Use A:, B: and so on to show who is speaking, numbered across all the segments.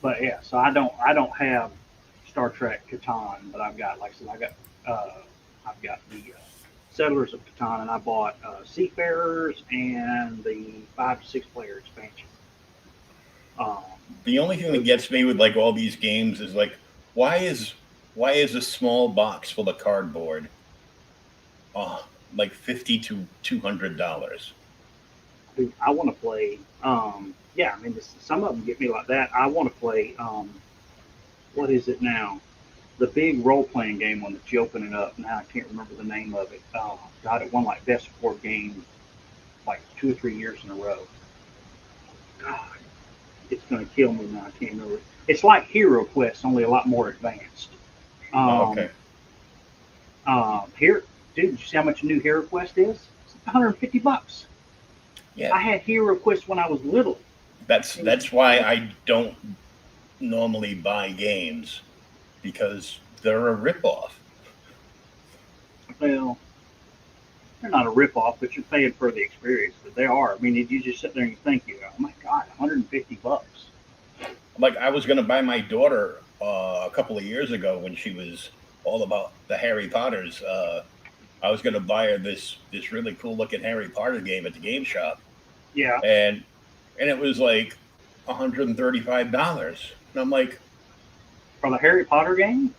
A: But yeah, so I don't have Star Trek Catan, but I've got, like I said, I've got the Settlers of Catan, and I bought Seafarers and the 5 to 6 player expansion. Um,
B: The only thing that
A: those,
B: gets me with like all these games is like, why is why is a small box full of cardboard like $50 to $200?
A: dude, I want to play. Yeah, I mean, some of them get me like that. I want to play. What is it now? The big role playing game one that you open it up. Now I can't remember the name of it. God, it won like best board game like 2 or 3 years in a row. God, it's gonna kill me now. I can't remember. It's like Hero Quest, only a lot more advanced.
B: Oh,
A: Um,
B: okay.
A: here, dude, you see how much a new Hero Quest is? It's like $150.
B: Yeah,
A: I had Hero Quest when I was little. And,
B: that's why I don't normally buy games because they're a ripoff.
A: well, they're not a rip-off, but you're paying for the experience. But they are. I mean, if you just sit there and you think, you go, oh my God, $150.
B: Like I was going to buy my daughter a couple of years ago when she was all about the Harry Potters. I was going to buy her this really cool looking Harry Potter game at the game shop,
A: Yeah,
B: and it was like $135, and I'm like,
A: for the Harry Potter game.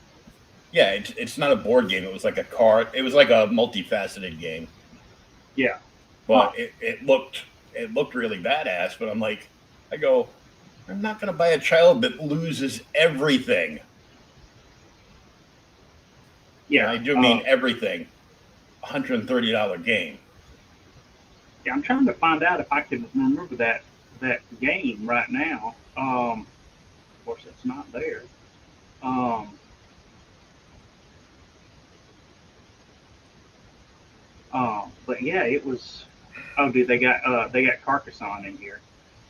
B: yeah, it's not a board game. It was like a card. It was like a multifaceted game,
A: Yeah. Huh.
B: but it looked really badass. But I'm like, I go, I'm not going to buy a child that loses everything. And
A: Yeah.
B: I do mean everything. $130 game.
A: Yeah. I'm trying to find out if I can remember that game right now. Of course, it's not there. Um, but yeah, it was. Oh, dude, they got Carcassonne in here.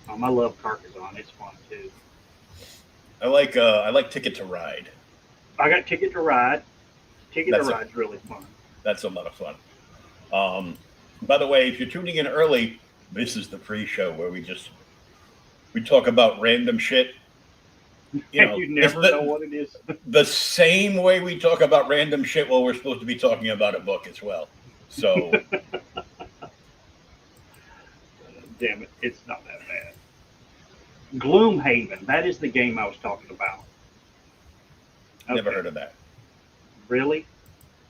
A: I love Carcassonne. It's fun too.
B: I like Ticket to Ride.
A: I got Ticket to Ride. Ticket to
B: That's a
A: Ride's really fun.
B: that's a lot of fun. Um, by the way, if you're tuning in early, this is the pre-show where we talk about random shit. You
A: And
B: know,
A: you
B: it's
A: never know what it is.
B: the same way we talk about random shit while we're supposed to be talking about a book as well. So
A: Damn it, it's not that bad. Gloomhaven. That is the game I was talking about.
B: never
A: Okay,
B: heard of that.
A: really?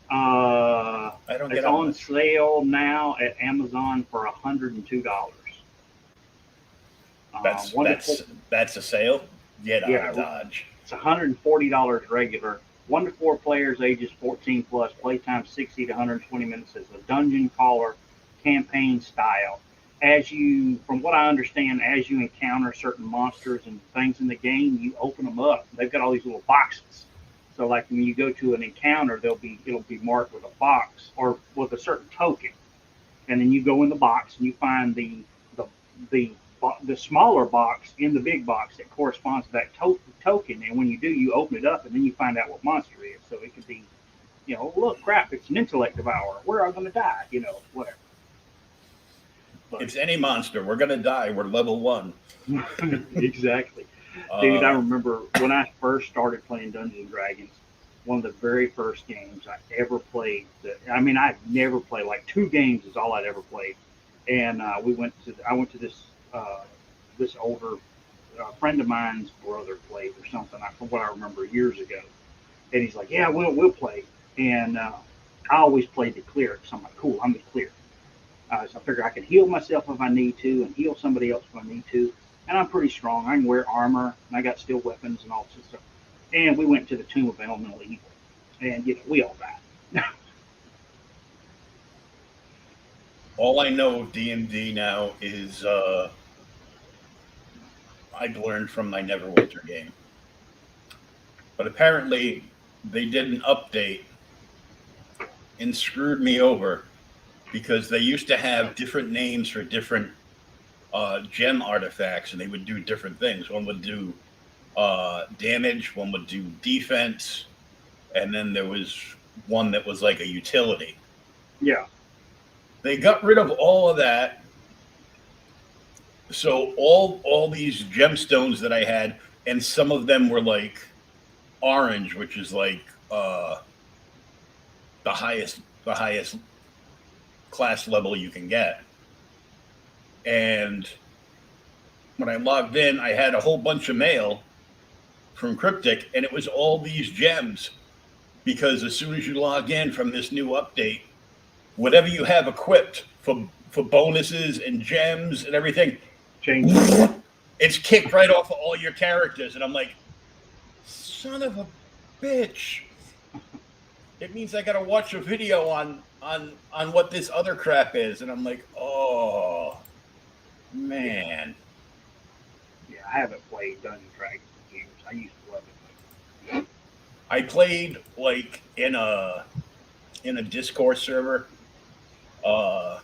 B: I don't get
A: It's
B: on
A: on
B: this.
A: sale now at Amazon for $102. Wonderful.
B: That's a sale. Get out of
A: Yeah,
B: Dodge.
A: it's $140 regular. 1 to 4 players, ages 14 plus. Playtime 60 to 120 minutes. As a dungeon crawler campaign style. From what I understand, as you encounter certain monsters and things in the game, you open them up. They've got all these little boxes. So, like when you go to an encounter, it'll be marked with a box or with a certain token, and then you go in the box and you find the the the smaller box in the big box that corresponds to that token. And when you do, you open it up, and then you find out what monster it is. So it could be, look, crap, it's an intellect devourer. Where are I going to die? Whatever. But
B: It's any monster. We're gonna die. We're level one.
A: exactly, dude. I
B: Uh,
A: remember when I first started playing Dungeons and Dragons. One of the very first games I ever played. I mean, I'd never played like 2 games is all I'd ever played. And I went to this older friend of mine's brother played or something. From what I remember years ago, and he's like, "Yeah, we'll play." And I always played the cleric, so I'm like, "Cool, I'm the cleric." So I figure I can heal myself if I need to, and heal somebody else if I need to. And I'm pretty strong. I can wear armor, and I got steel weapons and all this stuff. And we went to the Tomb of Elemental Evil, and we all died.
B: all I know of D&D now is I've learned from my Neverwinter game. But apparently they did an update and screwed me over because they used to have different names for different gem artifacts, and they would do different things. One would do damage, one would do defense, and then there was one that was like a utility.
A: Yeah,
B: They got rid of all of that, so all these gemstones that I had and some of them were like orange, which is like the highest class level you can get. And when I logged in, I had a whole bunch of mail from Cryptic, and it was all these gems because as soon as you log in from this new update, whatever you have equipped for bonuses and gems and everything,
A: Change.
B: it's kicked right off of all your characters. And I'm like, son of a bitch. It means I got to watch a video on what this other crap is. And I'm like, oh, man.
A: Yeah, I haven't played Dungeons and Dragons in years. I used to love it.
B: I played like in a Discord server. A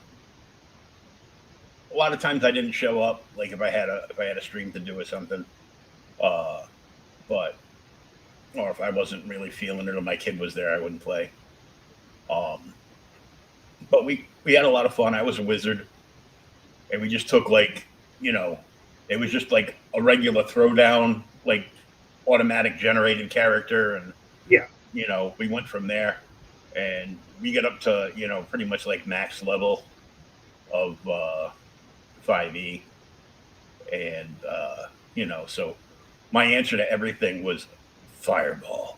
B: lot of times I didn't show up, like if I had a stream to do or something. But or if I wasn't really feeling it or my kid was there, I wouldn't play. But we had a lot of fun. I was a wizard, and we just took like, it was just like a regular throwdown, like automatic generated character, and
A: Yeah.
B: we went from there, and we get up to pretty much like max level of 5e, and so my answer to everything was Fireball.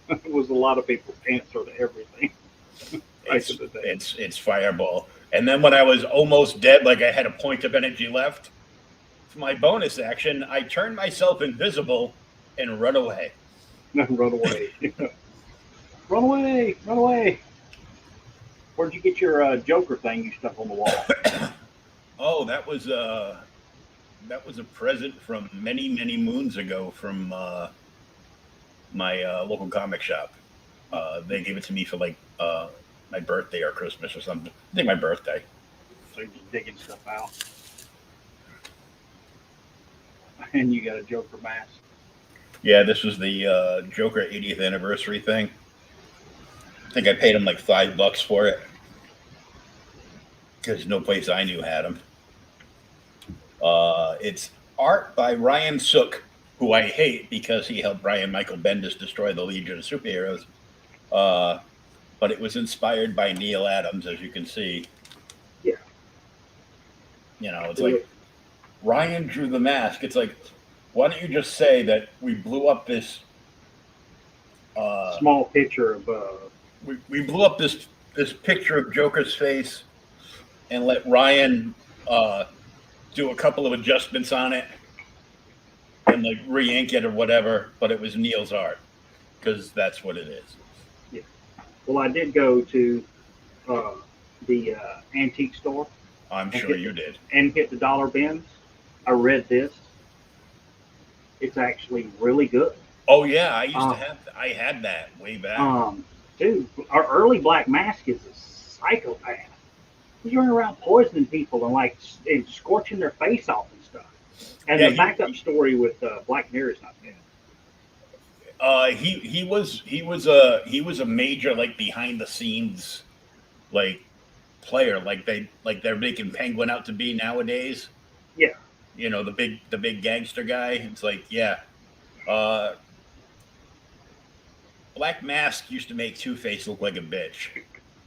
A: It was a lot of people's answer to everything.
B: It's Fireball. And then when I was almost dead, like I had a point of energy left, for my bonus action, I turned myself invisible and run away.
A: Run away. Run away. Run away. Where'd you get your Joker thing you stuck on the wall?
B: Oh, that was a present from many, many moons ago from my local comic shop. They gave it to me for like my birthday or Christmas or something. I think my birthday.
A: So you're just digging stuff out. And you got a Joker mask.
B: Yeah, this was the Joker 80th anniversary thing. I think I paid him like $5 for it because no place I knew had them. It's art by Ryan Sook, who I hate because he helped Brian Michael Bendis destroy the Legion of Superheroes. But it was inspired by Neil Adams, as you can see.
A: Yeah.
B: It's like Ryan drew the mask. It's like, why don't you just say that we blew up this
A: small picture of
B: we blew up this picture of Joker's face and let Ryan do a couple of adjustments on it and like re-ink it or whatever, but it was Neil's art because that's what it is.
A: Yeah. Well, I did go to the antique store.
B: I'm sure you did.
A: And hit the dollar bins. I read this. It's actually really good.
B: Oh yeah, I had that way back.
A: Dude, our early Black Mask is a psychopath. He's running around poisoning people and scorching their face off and stuff. And the backup story with Black Mirror is not good.
B: He was a major like behind the scenes like player like they're making Penguin out to be nowadays.
A: Yeah.
B: The big gangster guy. It's like, yeah. Black Mask used to make Two-Face look like a bitch.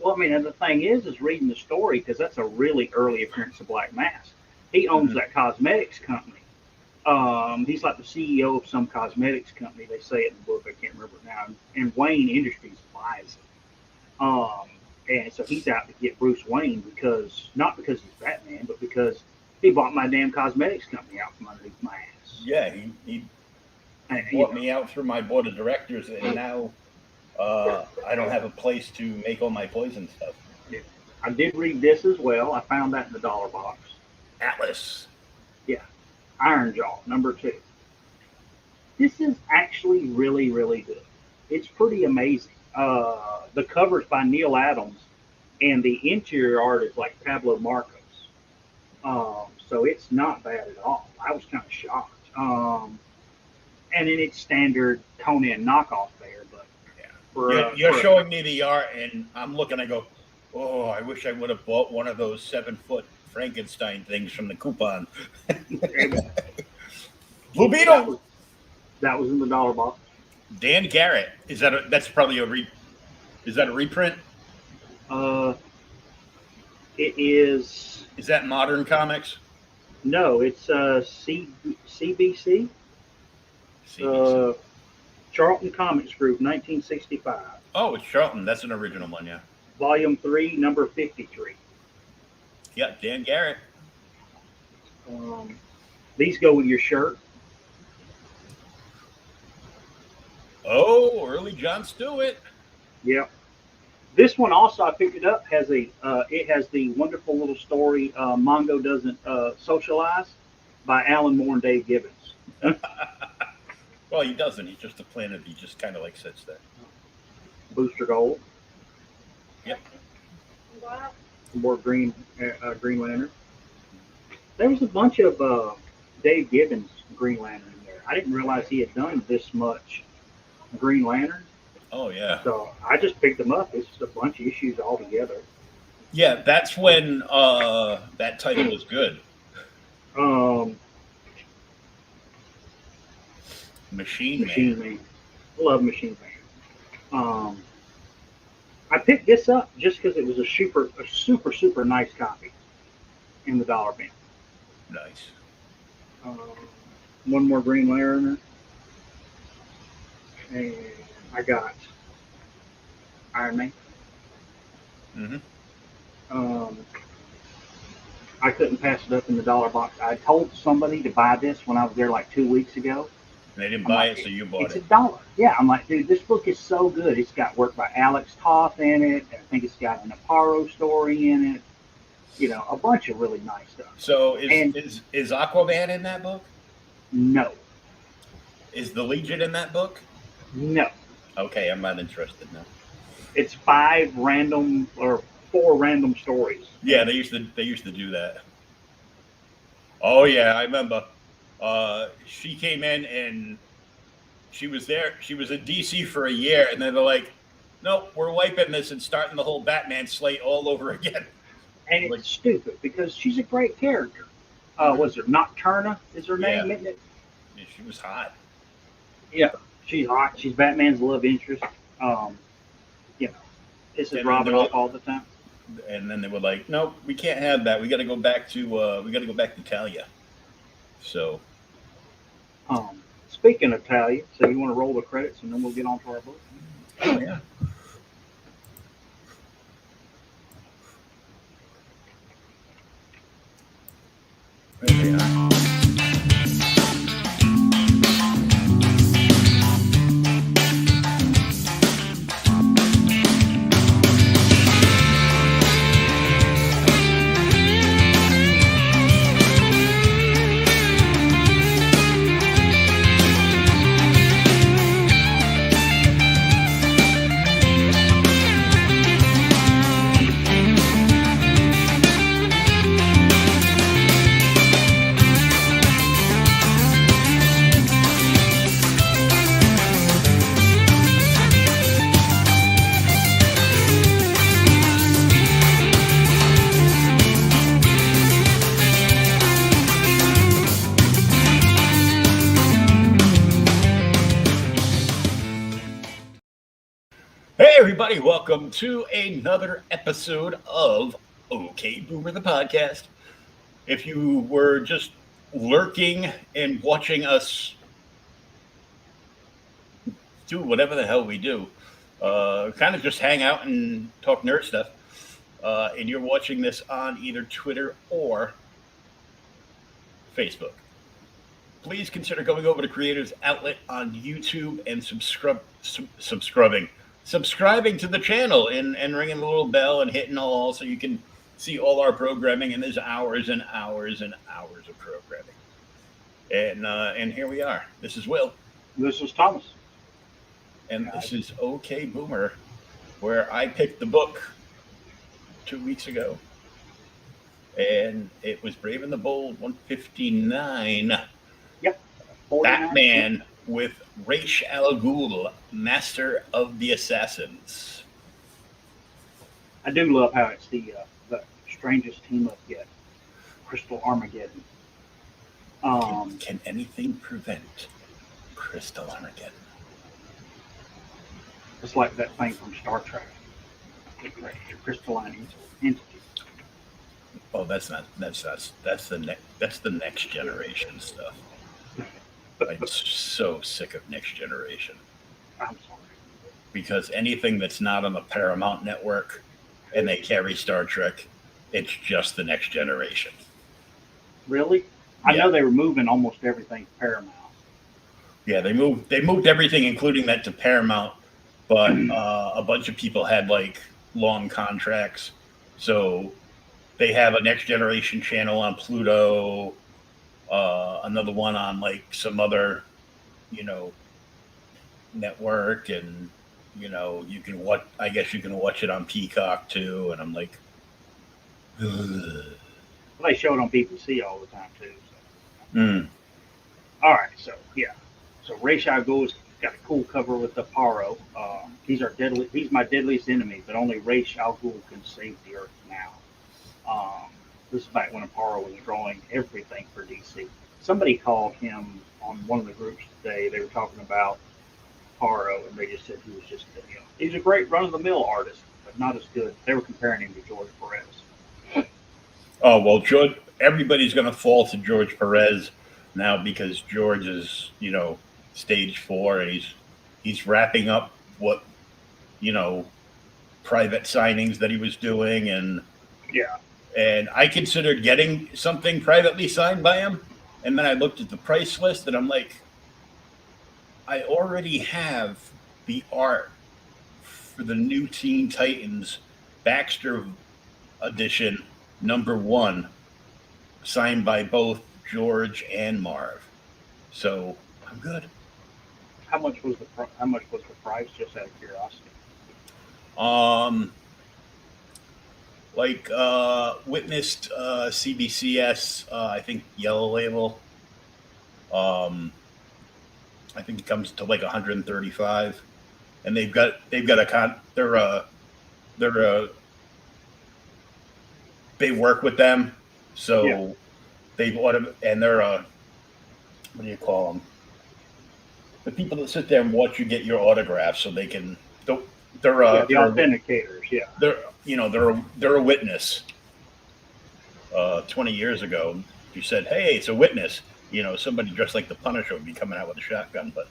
A: Well, I mean, and the thing is reading the story, because that's a really early appearance of Black Mask. He owns that cosmetics company. He's like the CEO of some cosmetics company. They say it in the book. I can't remember it now. And Wayne Industries buys it. And so he's out to get Bruce Wayne not because he's Batman, but because he bought my damn cosmetics company out from underneath my ass.
B: Yeah, he bought me out through my board of directors, and now I don't have a place to make all my poison stuff.
A: Yeah. I did read this as well. I found that in the dollar box.
B: Atlas.
A: Yeah. Ironjaw, #2. This is actually really, really good. It's pretty amazing. The cover's by Neil Adams, and the interior art is like Pablo Marcos. So it's not bad at all. I was kind of shocked. And in its standard Conan knockoff there, but
B: you're showing me the art, and I'm looking. I go, oh, I wish I would have bought one of those 7-foot Frankenstein things from the coupon. Blue Beetle.
A: That was in the dollar box.
B: Dan Garrett. That's probably is that a reprint?
A: It is.
B: Is that Modern Comics?
A: No, it's CBC.
B: CBC.
A: Charlton Comics Group, 1965.
B: Oh, it's Charlton. That's an original one, yeah.
A: Volume 3, number 53.
B: Yeah, Dan Garrett.
A: These go with your shirt.
B: Oh, early John Stewart.
A: Yep. This one also, I picked it up, it has the wonderful little story, Mongo Doesn't Socialize, by Alan Moore and Dave Gibbons.
B: Well, he doesn't. He's just a planet. He just kind of like sits there.
A: Booster Gold.
B: Yep.
A: More Green Lantern. There was a bunch of Dave Gibbons Green Lantern in there. I didn't realize he had done this much Green Lantern.
B: Oh, yeah.
A: So I just picked them up. It's just a bunch of issues all together.
B: Yeah, that's when that title was good. Machine Man.
A: Love Machine Man. I picked this up just because it was a super nice copy in the dollar bin.
B: Nice.
A: One more Green Lantern. And I got Iron Man.
B: Mm-hmm.
A: I couldn't pass it up in the dollar box. I told somebody to buy this when I was there like 2 weeks ago.
B: They didn't buy it, so you bought it.
A: It's $1. Yeah, I'm like, dude, this book is so good. It's got work by Alex Toth in it. I think it's got an Aparo story in it. You know, a bunch of really nice stuff.
B: So is Aquaman in that book?
A: No.
B: Is the Legion in that book?
A: No.
B: Okay, I'm not interested now.
A: It's 4 random stories.
B: Yeah, they used to do that. Oh yeah, I remember. She came in and she was there. She was in DC for a year, and then they're like, "Nope, we're wiping this and starting the whole Batman slate all over again."
A: And it's stupid because she's a great character. Was her Nocturna is her name, isn't it?
B: Yeah, she was hot.
A: Yeah, she's hot. She's Batman's love interest. Pisses Robin off all the time.
B: And then they were like, "Nope, we can't have that. We got to go back to Talia." So,
A: speaking of Talia, so you want to roll the credits and then we'll get on to our book?
B: Oh yeah. There they are. Everybody, welcome to another episode of OK Boomer the podcast. If you were just lurking and watching us do whatever the hell we do, kind of just hang out and talk nerd stuff, and you're watching this on either Twitter or Facebook, please consider going over to Creators Outlet on YouTube and subscribing to the channel and ringing the little bell and hitting all so you can see all our programming. And there's hours and hours and hours of programming. And here we are. This is Will.
A: This is Thomas.
B: And this is OK Boomer, where I picked the book 2 weeks ago. And it was Brave and the Bold 159.
A: Yep. 49.
B: Batman with Ra's al Ghul, Master of the Assassins.
A: I do love how it's the strangest team up yet. Crystal Armageddon.
B: Can anything prevent Crystal Armageddon.
A: It's like that thing from Star Trek. The crystalline entity.
B: Oh, that's the next generation stuff. I'm so sick of next generation.
A: I'm sorry.
B: Because anything that's not on the Paramount network and they carry Star Trek, it's just the next generation.
A: Really? I know they were moving almost everything to Paramount.
B: Yeah, they moved everything, including that, to Paramount, but a bunch of people had like long contracts, so they have a next generation channel on Pluto, another one on like some other, network, and you can watch. I guess you can watch it on Peacock too, and I'm like,
A: well, they show it on BBC all the time too. So. All right, so yeah, so Ra's al Ghul's got a cool cover with the Paro. He's my deadliest enemy, but only Ra's al Ghul can save the Earth now. This is back when Paro was drawing everything for DC. Somebody called him on one of the groups today. They were talking about Paro, and they just said he was just, he's a great run-of-the-mill artist, but not as good. They were comparing him to George Perez.
B: Oh, well, George, everybody's going to fall to George Perez now because George is, stage 4, and he's wrapping up what, private signings that he was doing, and I considered getting something privately signed by him, and then I looked at the price list, and I'm like, I already have the art for the new Teen Titans Baxter edition #1, signed by both George and Marv. So I'm good.
A: How much was the price? Just out of curiosity.
B: Witnessed CBCS, I think Yellow Label. I think it comes to like 135, and they've got they work with them, so they've and they're what do you call them? The people that sit there and watch you get your autographs, so they can the
A: authenticators. Yeah,
B: they're a witness. 20 years ago, you said, "Hey, it's a witness." Somebody dressed like the Punisher would be coming out with a shotgun, but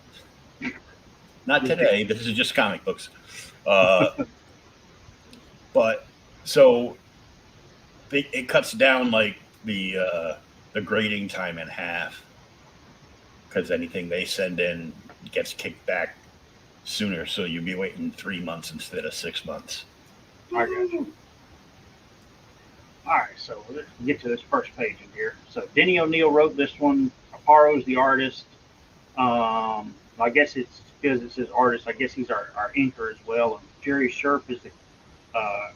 B: not today. This is just comic books. But so it cuts down like the grading time in half, because anything they send in gets kicked back sooner. So you'll be waiting 3 months instead of 6 months.
A: I got you. All right, so let's get to this first page in here. So Denny O'Neil wrote this one. Aparo's the artist. I guess it's because it says artist. I guess he's our inker as well. And Jerry Sherp is the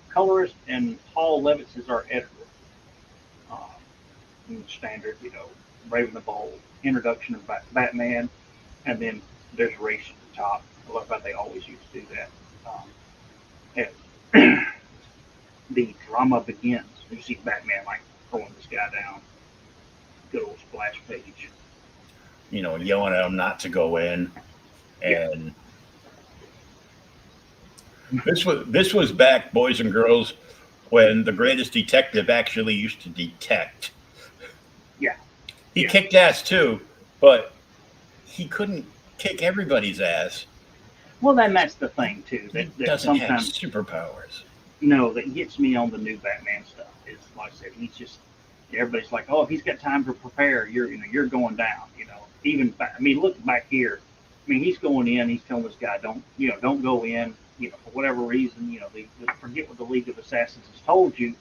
A: colorist, and Paul Levitz is our editor. Standard, Brave the Bold, introduction of Batman, and then there's race at the top. I love how they always used to do that. And the drama begins. You see Batman like throwing this guy down. Good old splash page.
B: Yelling at him not to go in, and this was back, boys and girls, when the greatest detective actually used to detect.
A: Yeah,
B: he kicked ass too, but he couldn't kick everybody's ass.
A: Well, then that's the thing too.
B: That doesn't have superpowers.
A: No, that gets me on the new Batman stuff. Is like I said, he's just, everybody's like, oh, if he's got time to prepare, you're going down. Even look back here. He's going in. He's telling this guy, don't go in. For whatever reason, forget what the League of Assassins has told you.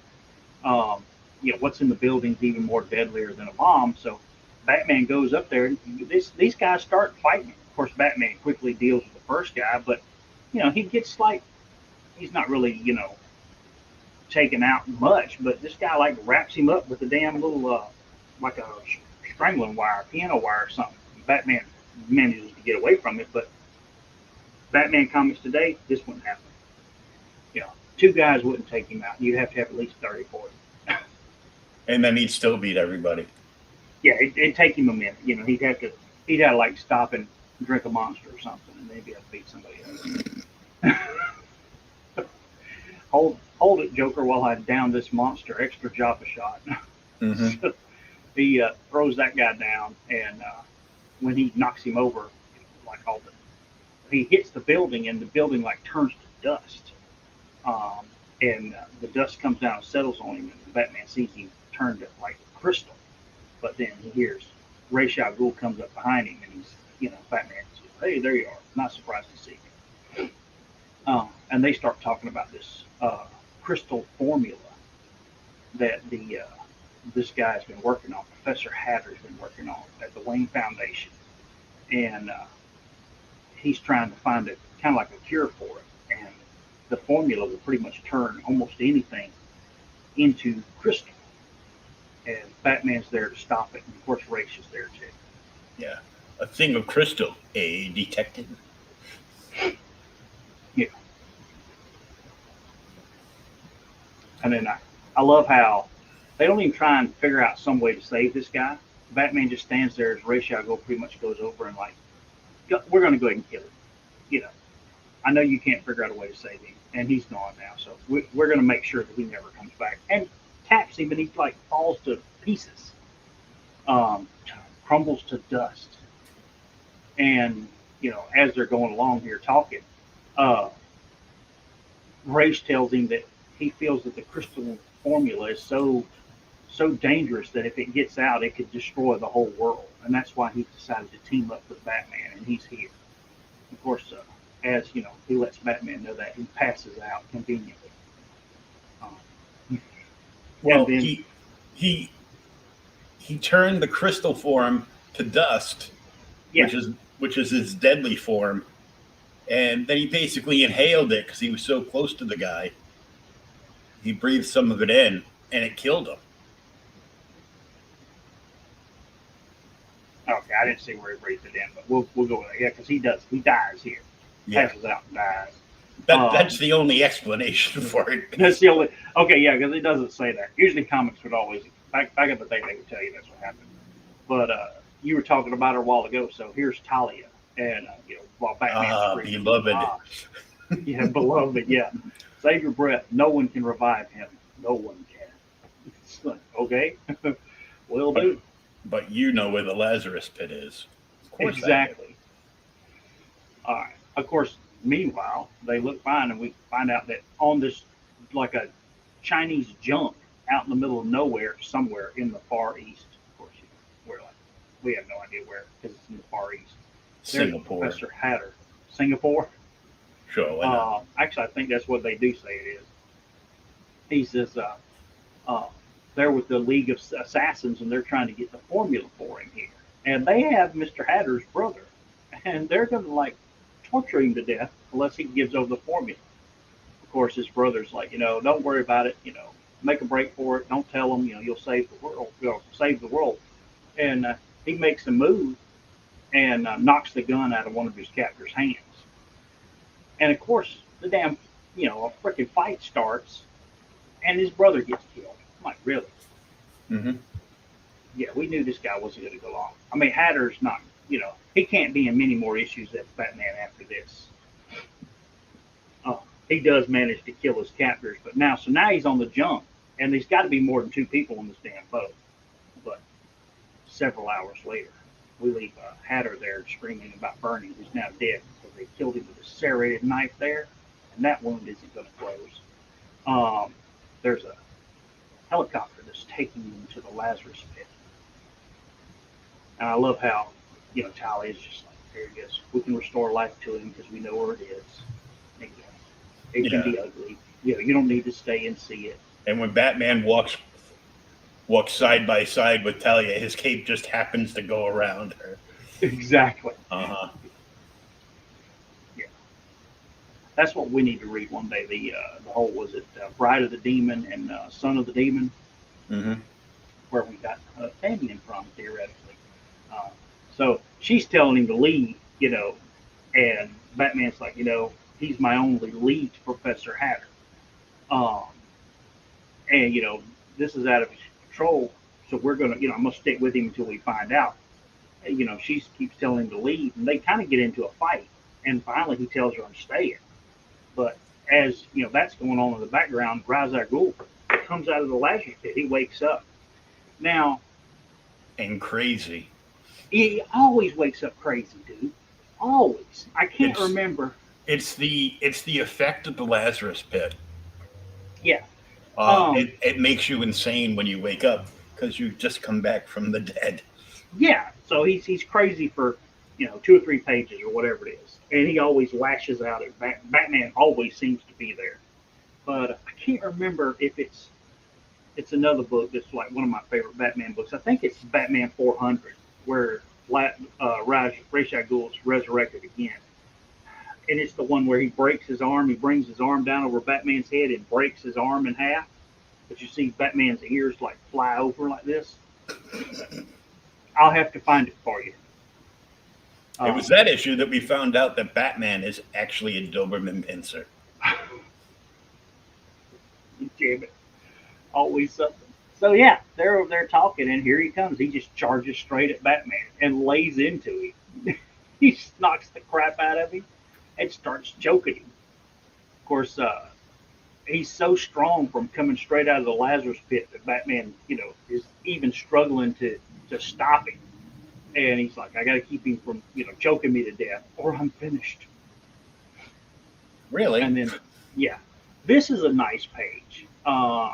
A: What's in the building's even more deadlier than a bomb. So Batman goes up there, and these guys start fighting. Of course, Batman quickly deals with the first guy, but he gets like, he's not really taken out much, but this guy like wraps him up with a damn little like a strangling wire, piano wire or something. Batman manages to get away from it, but Batman comics today, this wouldn't happen. 2 guys wouldn't take him out. You'd have to have at least 30, 40.
B: And then he'd still beat everybody.
A: Yeah, it'd take him a minute. He'd have to like stop and drink a Monster or something, and maybe I'll beat somebody else. Hold it, Joker, while I down this monster extra Java shot.
B: Mm-hmm.
A: So he throws that guy down, and when he knocks him over, like he hits the building, and the building like turns to dust. And the dust comes down and settles on him, and Batman sees him turn to like crystal. But then he hears Ra's al Ghul comes up behind him, and Batman says, "Hey, there you are. Not surprised to see you." And they start talking about this crystal formula that this guy's been working on. Professor Hatter's been working on at the Wayne Foundation, and he's trying to find a kind of like a cure for it. And the formula will pretty much turn almost anything into crystal. And Batman's there to stop it, and of course Ra's is there too.
B: Yeah, a thing of crystal, a detective.
A: Yeah. And then I love how they don't even try and figure out some way to save this guy. Batman just stands there as Ra's al Ghul pretty much goes over and like, we're going to go ahead and kill him. I know you can't figure out a way to save him, and he's gone now, so we're going to make sure that he never comes back. And taps him, and he like falls to pieces, crumbles to dust. And as they're going along here talking, Ra's tells him that he feels that the crystal formula is so dangerous that if it gets out, it could destroy the whole world, and that's why he decided to team up with Batman, and he's here. Of course, as he lets Batman know that he passes out conveniently.
B: Well,
A: then,
B: he turned the crystal form to dust,
A: yeah,
B: which is his deadly form, and then he basically inhaled it because he was so close to the guy. He breathed some of it in, and it killed him.
A: okay, I didn't see where he breathed it in, but we'll go with that. Yeah, because he dies here.
B: Yeah.
A: Passes out and dies.
B: That's the only explanation for it.
A: That's the only. Okay, yeah, because it doesn't say that. Usually, comics would always back in the day they would tell you that's what happened. But you were talking about her a while ago, so here's Talia, and while Batman's screaming,
B: beloved.
A: Yeah, beloved, yeah. Save your breath. No one can revive him. No one can. It's like, okay, will do.
B: But you know where the Lazarus pit is. Of course,
A: exactly. All right. Of course, meanwhile, they look fine, and we find out that on this, like a Chinese junk out in the middle of nowhere, somewhere in the Far East. Of course, we have no idea where because it's in the Far East.
B: Singapore.
A: There's Professor Hatter. Singapore?
B: Sure, why not?
A: Actually, I think that's what they do say it is. He says they're with the League of Assassins, and they're trying to get the formula for him here. And they have Mr. Hatter's brother, and they're going to like torture him to death unless he gives over the formula. Of course, his brother's like, don't worry about it. Make a break for it. Don't tell them. You'll save the world. You'll save the world. And he makes a move and knocks the gun out of one of his captor's hands. And of course, the damn, a freaking fight starts, and his brother gets killed. I'm like, really?
B: Mm-hmm.
A: Yeah, we knew this guy wasn't going to go long. I mean, Hatter's not, he can't be in many more issues as Batman after this. He does manage to kill his captors, but now he's on the jump, and there's got to be more than two people on this damn boat. But several hours later, we leave Hatter there screaming about burning, who's now dead because they killed him with a serrated knife there, and that wound isn't going to close. There's a helicopter that's taking them to the Lazarus pit. And I love how, Talia is just like, there it is. We can restore life to him because we know where it is. And, it can be ugly. You don't need to stay and see it.
B: And when Batman walks side by side with Talia, his cape just happens to go around her.
A: Exactly.
B: Uh-huh.
A: Yeah. That's what we need to read one day. The whole, was it Bride of the Demon and Son of the Demon?
B: Mm-hmm.
A: Where we got Fabian from, theoretically. So she's telling him to leave, and Batman's like, he's my only lead, Professor Hatter. And, this is out of his control, so we're going to, I'm going to stick with him until we find out. She keeps telling him to leave, and they kind of get into a fight. And finally, he tells her, "I'm staying." But as that's going on in the background, Ra's al Ghul comes out of the Lazarus pit. He wakes up. Now,
B: And crazy.
A: he always wakes up crazy, dude. Always. I can't
B: It's
A: remember.
B: it's the effect of the Lazarus pit.
A: Yeah.
B: It,
A: Um.
B: it makes you insane when you wake up because you just come back from the dead.
A: Yeah. So he's crazy for 2 or 3 pages or whatever it is, and he always lashes out at Batman. Always seems to be there, but I can't remember if it's another book that's like one of my favorite Batman books. I think it's Batman 400, where Ra's al Ghul's resurrected again, and it's the one where he breaks his arm. He brings his arm down over Batman's head and breaks his arm in half. But you see Batman's ears like fly over like this. I'll have to find it for you.
B: It was
A: Um,
B: that issue that we found out that Batman is actually a Doberman Pinscher.
A: Damn it, always something. So yeah, they're over there talking, and here he comes. He just charges straight at Batman and lays into him. He knocks the crap out of him and starts choking him. Of course, he's so strong from coming straight out of the Lazarus pit that Batman, is even struggling to stop him. And he's like, I got to keep him from, choking me to death, or I'm finished.
B: Really?
A: And then, yeah, this is a nice page.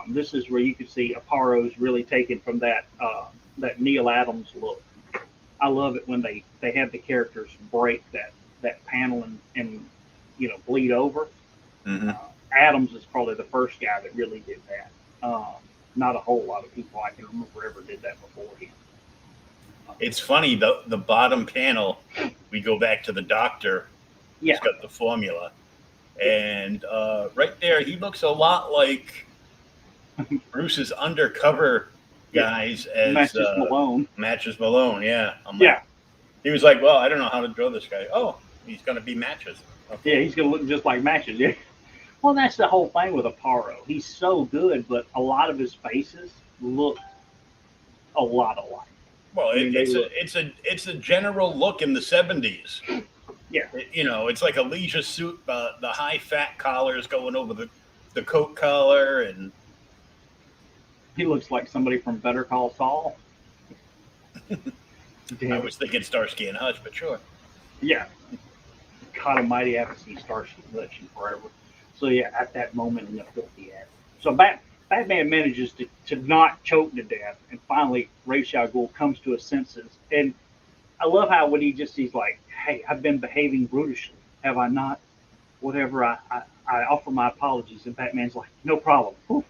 A: This is where you can see Aparo's really taken from that Neil Adams look. I love it when they have the characters break that panel and bleed over.
B: Hmm.
A: Adams is probably the first guy that really did that. Not a whole lot of people I can remember ever did that before him.
B: It's funny, the bottom panel, we go back to the doctor who's
A: Yeah,
B: got the formula. And right there, he looks a lot like Bruce's undercover
A: yeah,
B: guys as
A: Matches Malone.
B: Matches Malone. Yeah. I'm like,
A: Yeah,
B: he was like, well, I don't know how to draw this guy. Oh, he's going to be Matches.
A: yeah,
B: Okay.
A: he's gonna look just like Matches. Yeah. Well, that's the whole thing with Aparo. He's so good, but a lot of his faces look a lot alike.
B: Well,
A: I mean, they look.
B: it's a general look in the 70s.
A: Yeah,
B: It's like a leisure suit, the high fat collars going over the coat collar, and
A: he looks like somebody from Better Call Saul.
B: I
A: Damn it.
B: was thinking Starsky and Hutch, but sure.
A: Yeah. God Almighty, I haven't seen Starsky and Hutch in forever. So yeah, at that moment in the filthy act. So Batman manages to not choke to death, and finally Ra's al Ghul comes to his senses. And I love how when he's like, "Hey, I've been behaving brutishly, have I not? Whatever. I offer my apologies." And Batman's like, "No problem. Whew.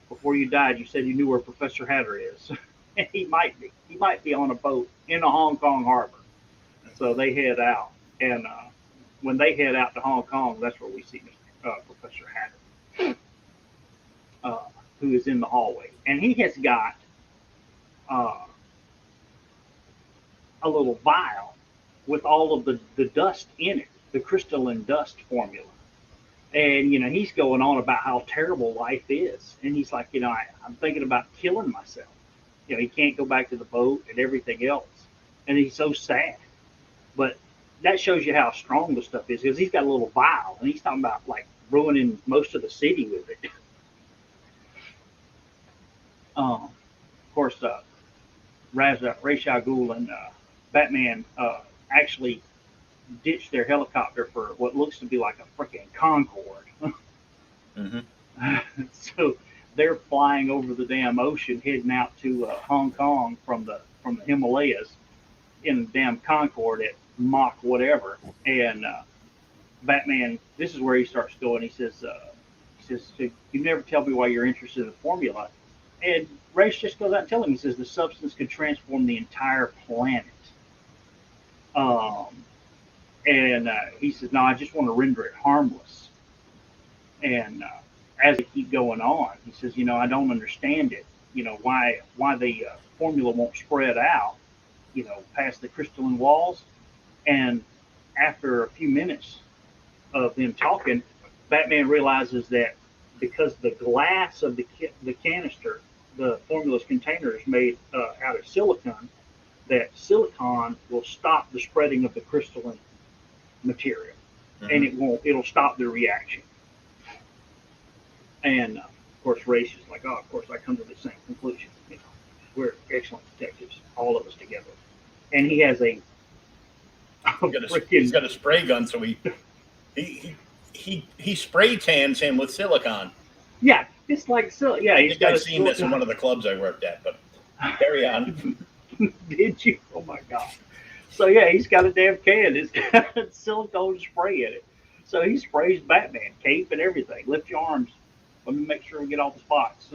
A: Before you died, you said you knew where Professor Hatter is." And he might be. He might be on a boat in a Hong Kong harbor. So they head out, and when they head out to Hong Kong, that's where we see Professor Hatter, uh, who is in the hallway, and he has got uh, a little vial with all of the dust in it, the crystalline dust formula. And he's going on about how terrible life is, and he's like, I'm thinking about killing myself. He can't go back to the boat and everything else, and he's so sad. But that shows you how strong the stuff is, because he's got a little vial, and he's talking about like ruining most of the city with it. Of course, Ra's al Ghul and Batman actually ditched their helicopter for what looks to be like a freaking Concorde.
B: Hmm.
A: So they're flying over the damn ocean, heading out to Hong Kong from the Himalayas in the damn Concorde at Mach whatever. And Batman, this is where he starts going. He says, "You never tell me why you're interested in the formula." And Race just goes out and tells him, he says, the substance could transform the entire planet. Um, and he says, "No, I just want to render it harmless." And as they keep going on, he says, "I don't understand it. Why the formula won't spread out, past the crystalline walls." And after a few minutes of them talking, Batman realizes that because the glass of the canister, the formula's container, is made out of silicon, that silicon will stop the spreading of the crystalline material, and it'll stop the reaction. And of course, Race is like, oh, of course, I come to the same conclusion. You know, we're excellent detectives, all of us together. And he has a
B: he's got a spray gun, so he spray tans him with silicon.
A: Yeah, it's like yeah.
B: I think I've seen this in one of the clubs I worked at, but carry on.
A: Did you? Oh my god! So yeah, he's got a damn can. It's got silicone spray in it. So he sprays Batman, cape and everything. Lift your arms. Let me make sure we get all the spots.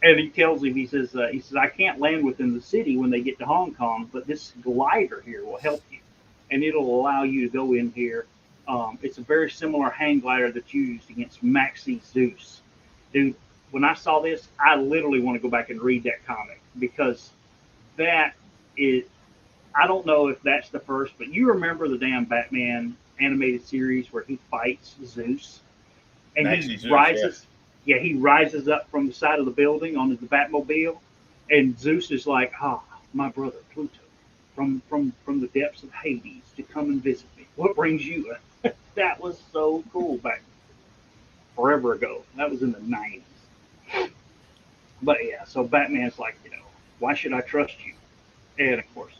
A: And he tells him, he says, I can't land within the city when they get to Hong Kong, but this glider here will help you, and it'll allow you to go in here. It's a very similar hang glider that's used against Maxi Zeus. Dude, when I saw this, I literally want to go back and read that comic because that is, I don't know if that's the first, but you remember the damn Batman animated series where he fights Zeus? And Maxi Zeus, rises. Yeah, he rises up from the side of the building onto the Batmobile, and Zeus is like, my brother Pluto, from the depths of Hades to come and visit me. What brings you? That was so cool back forever ago. That was in the 90s. But yeah, so Batman's like, why should I trust you? And of course,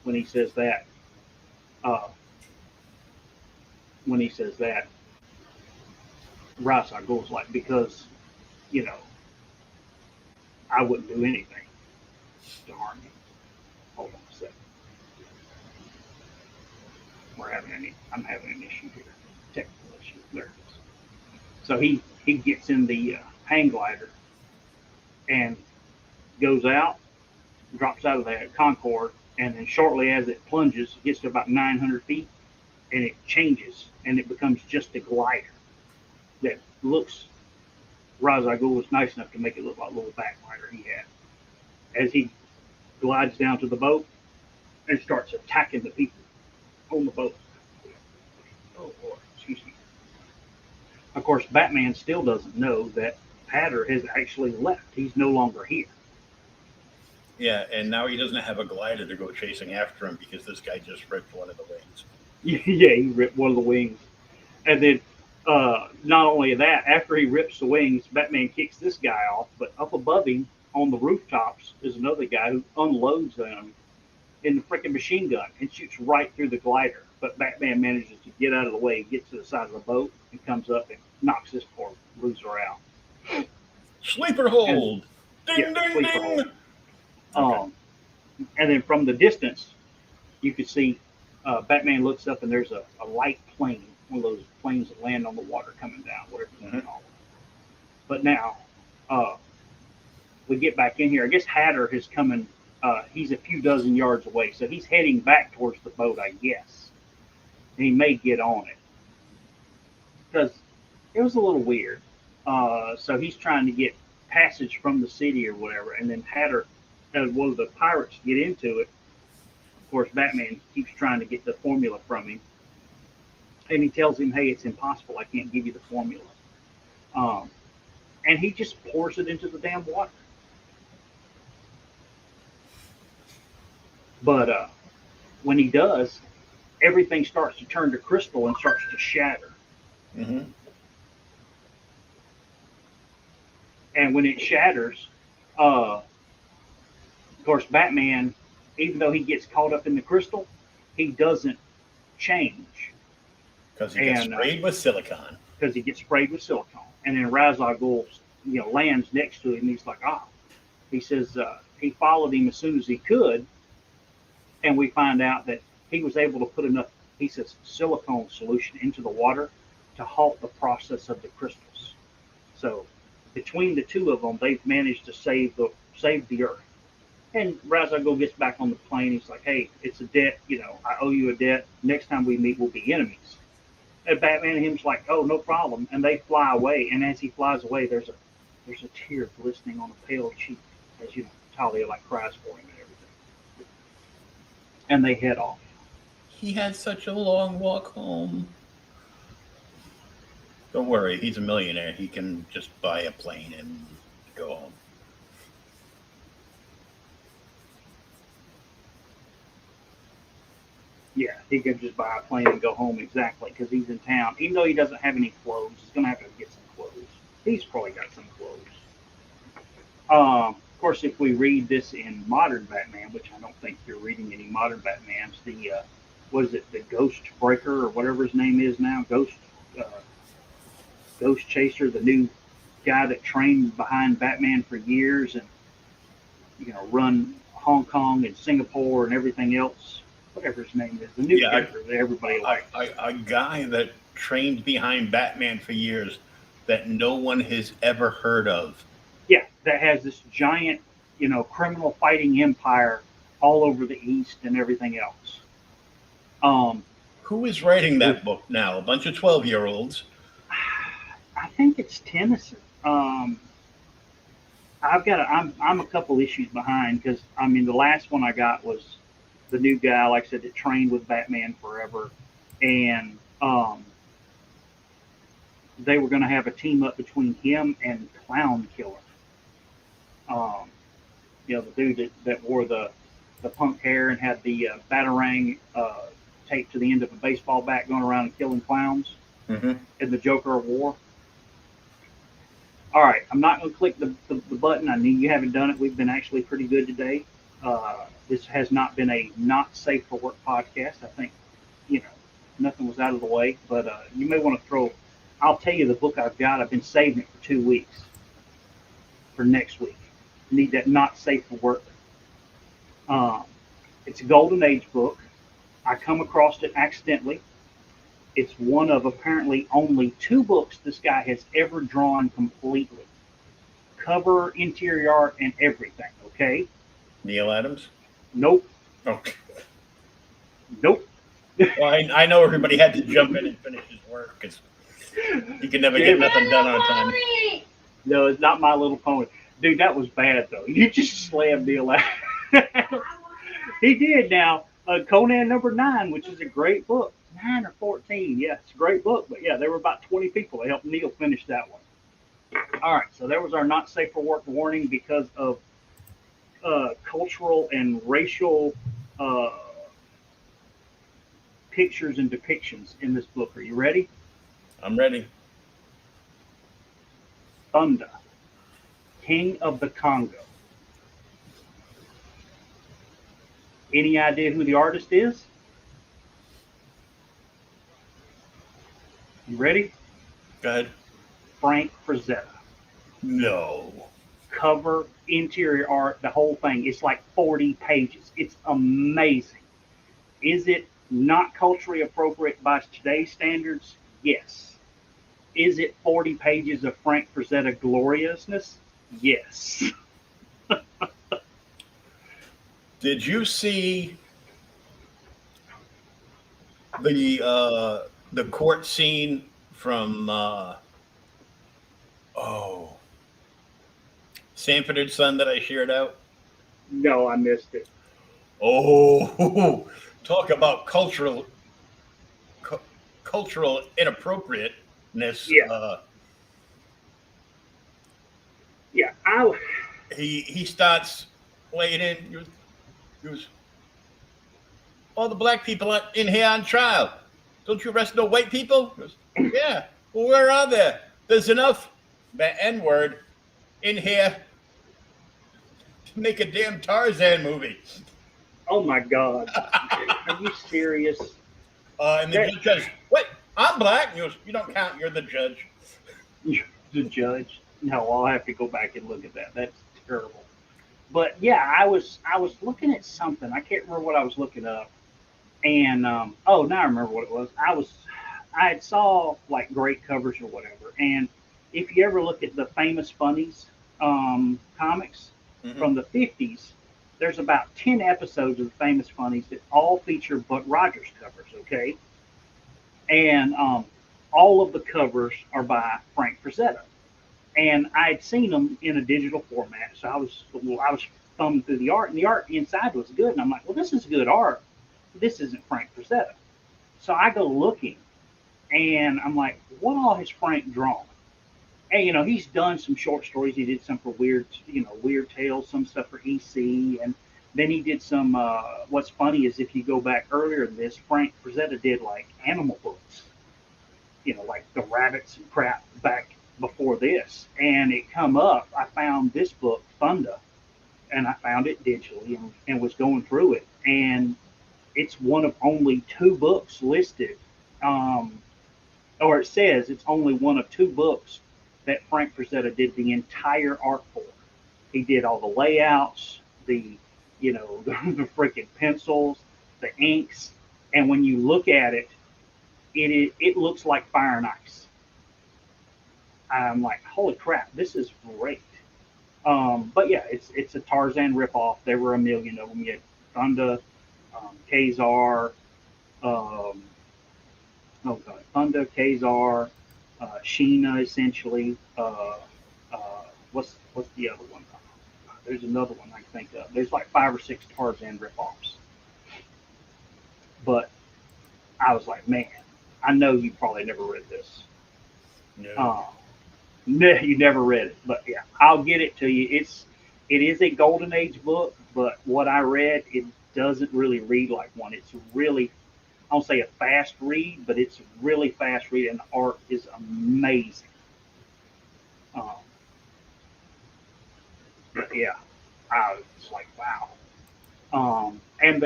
A: when he says that, Ra's al Ghul's like, because, I wouldn't do anything to harm you. Hold on a second. I'm having an issue here. Technical issue. There it is. So he gets in the hang glider and goes out, drops out of the Concorde, and then shortly as it plunges, it gets to about 900 feet, and it changes, and it becomes just a glider that looks, Ra's al Ghul was nice enough to make it look like a little back glider he had. As he glides down to the boat and starts attacking the people on the boat. Oh, Lord, excuse me. Of course, Batman still doesn't know that Hatter has actually left. He's no longer here.
B: Yeah, and now he doesn't have a glider to go chasing after him because this guy just ripped one of the wings.
A: Yeah, he ripped one of the wings. And then not only that, after he rips the wings, Batman kicks this guy off, but up above him on the rooftops is another guy who unloads them in the freaking machine gun and shoots right through the glider. But Batman manages to get out of the way, get to the side of the boat, and comes up and knocks this poor loser out.
B: Sleeper hold! Ding, ding, ding!
A: Hold. And then from the distance, you could see Batman looks up and there's a light plane, one of those planes that land on the water coming down, whatever you want to call it. But now, we get back in here. I guess Hatter has come in. He's a few dozen yards away, so he's heading back towards the boat, I guess. And he may get on it because it was a little weird. So he's trying to get passage from the city or whatever, and then Hatter, as one of the pirates, get into it. Of course, Batman keeps trying to get the formula from him, and he tells him, "Hey, it's impossible. I can't give you the formula." And he just pours it into the damn water. But when he does, everything starts to turn to crystal and starts to shatter.
B: Mm-hmm.
A: And when it shatters, of course, Batman, even though he gets caught up in the crystal, he doesn't change.
B: Because he gets sprayed with silicon.
A: Because he gets sprayed with silicon. And then Ra's al Ghul, lands next to him. And he's like, He says he followed him as soon as he could. And we find out that he was able to put enough, he says, silicone solution into the water to halt the process of the crystals. So between the two of them, they've managed to save the Earth. And Ra's al Ghul gets back on the plane. He's like, "Hey, it's a debt. I owe you a debt. Next time we meet, we'll be enemies." And Batman and him's like, "Oh, no problem." And they fly away. And as he flies away, there's a tear glistening on a pale cheek as Talia cries for him and everything. And they head off.
B: He had such a long walk home. Don't worry, he's a millionaire. He can just buy a plane and go home.
A: Yeah, he could just buy a plane and go home exactly because he's in town. Even though he doesn't have any clothes, he's gonna have to get some clothes. He's probably got some clothes. Of course, if we read this in modern Batman, which I don't think you're reading any modern Batmans, the what is it, the Ghost Breaker or whatever his name is now, uh, Ghost Chaser, the new guy that trained behind Batman for years and run Hong Kong and Singapore and everything else, whatever his name is, the new
B: Yeah,
A: character that everybody likes.
B: a guy that trained behind Batman for years that no one has ever heard of.
A: Yeah, that has this giant, criminal fighting empire all over the East and everything else. Um,
B: Who is writing
A: with
B: that book now? A bunch of 12-year-olds.
A: I think it's Tennyson. I'm a couple issues behind because I mean the last one I got was the new guy, like I said, that trained with Batman forever, and they were going to have a team up between him and Clown Killer. Um, the dude that wore the punk hair and had the batarang taped to the end of a baseball bat going around and killing clowns
B: Mm-hmm.
A: in the Joker of War. All right, I'm not going to click the button. I knew you haven't done it. We've been actually pretty good today. This has not been a not safe for work podcast. I think, you know, nothing was out of the way, but you may want to throw. I'll tell you the book I've got. I've been saving it for 2 weeks for next week. Need that not safe for work. Um, it's a Golden Age book. I come across it accidentally. It's one of apparently only 2 books this guy has ever drawn completely. Cover, interior art, and everything. Okay?
B: Neil Adams.
A: Nope.
B: Okay.
A: Nope.
B: Well, I know everybody had to jump in and finish his work because you can never get nothing done on time.
A: No, it's not My Little Pony. Dude, that was bad, though. You just slammed Neil Adams. He did. Now, Conan #9, which is a great book. 9 or 14. Yeah, it's a great book. But yeah, there were about 20 people that helped Neil finish that one. All right, so there was our not safe for work warning because of cultural and racial uh, pictures and depictions in this book. Are you ready?
B: I'm ready.
A: Thunda, King of the Congo. Any idea who the artist is? You ready?
B: Go ahead.
A: Frank Frazetta.
B: No.
A: Cover, interior art, the whole thing. It's like 40 pages. It's amazing. Is it not culturally appropriate by today's standards? Yes. Is it 40 pages of Frank Frazetta gloriousness? Yes.
B: Did you see the court scene from Sanford and Son that I shared out?
A: No, I missed it.
B: Oh, talk about cultural inappropriateness.
A: Yeah. Yeah,
B: He starts laying in. He was all the black people in here on trial. Don't you arrest no white people? He goes, yeah. Well, where are they? There's enough the N-word in here to make a damn Tarzan movie.
A: Oh my God. Are you serious?
B: And the judge says, what? I'm black. He goes, you don't count. You're the judge.
A: The judge? No, I'll have to go back and look at that. That's terrible. But yeah, I was looking at something. I can't remember what I was looking up. And now I remember what it was. I had saw like great covers or whatever. And if you ever look at the Famous Funnies comics from the 50s, there's about 10 episodes of the Famous Funnies that all feature Buck Rogers covers, okay? And all of the covers are by Frank Frazetta. And I had seen them in a digital format, so I was thumbing through the art, and the art inside was good. And I'm like, well, this is good art. This isn't Frank Frazetta. So I go looking, and I'm like, what all has Frank drawn? And he's done some short stories. He did some for Weird Tales, some stuff for EC, and Then he did some. What's funny is if you go back earlier in this, Frank Frazetta did like animal books, like the rabbits and crap back before this. And it come up. I found this book, Thunder, and I found it digitally and was going through it. And it's one of only two books listed, um, or it says it's only one of two books that Frank Frazetta did the entire art for. He did all the layouts, the freaking pencils, the inks, and when you look at it, it looks like Fire and Ice. I'm like, holy crap, this is great. But yeah, it's a Tarzan ripoff. There were a million of them. You had Thunder, Kazar, um, oh god, Thunder, Kazar, Sheena, essentially. What's the other one? There's another one I can think of. There's like 5 or 6 Tarzan ripoffs. But I was like, man, I know you probably never read this.
B: No.
A: No, you never read it, but yeah, I'll get it to you. It is a golden age book, but what I read, it doesn't really read like one. It's really, I don't say a fast read, but it's really fast read, and the art is amazing. Um, but yeah, I was like, wow. And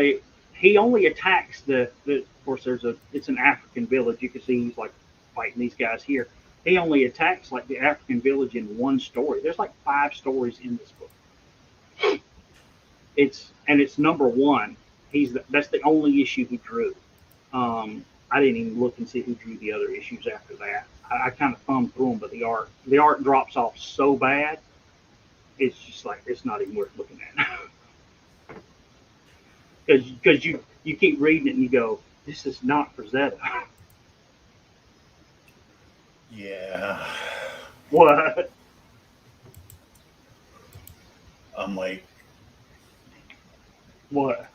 A: he only attacks of course it's an African village. You can see he's like fighting these guys here. He only attacks like the African village in one story. There's like 5 stories in this book. It's number one. That's the only issue he drew. I didn't even look and see who drew the other issues after that. I kind of thumbed through them, but the art drops off so bad. It's just like it's not even worth looking at. Because you keep reading it and you go, this is not Frazetta.
B: Yeah.
A: What?
B: I'm like,
A: What?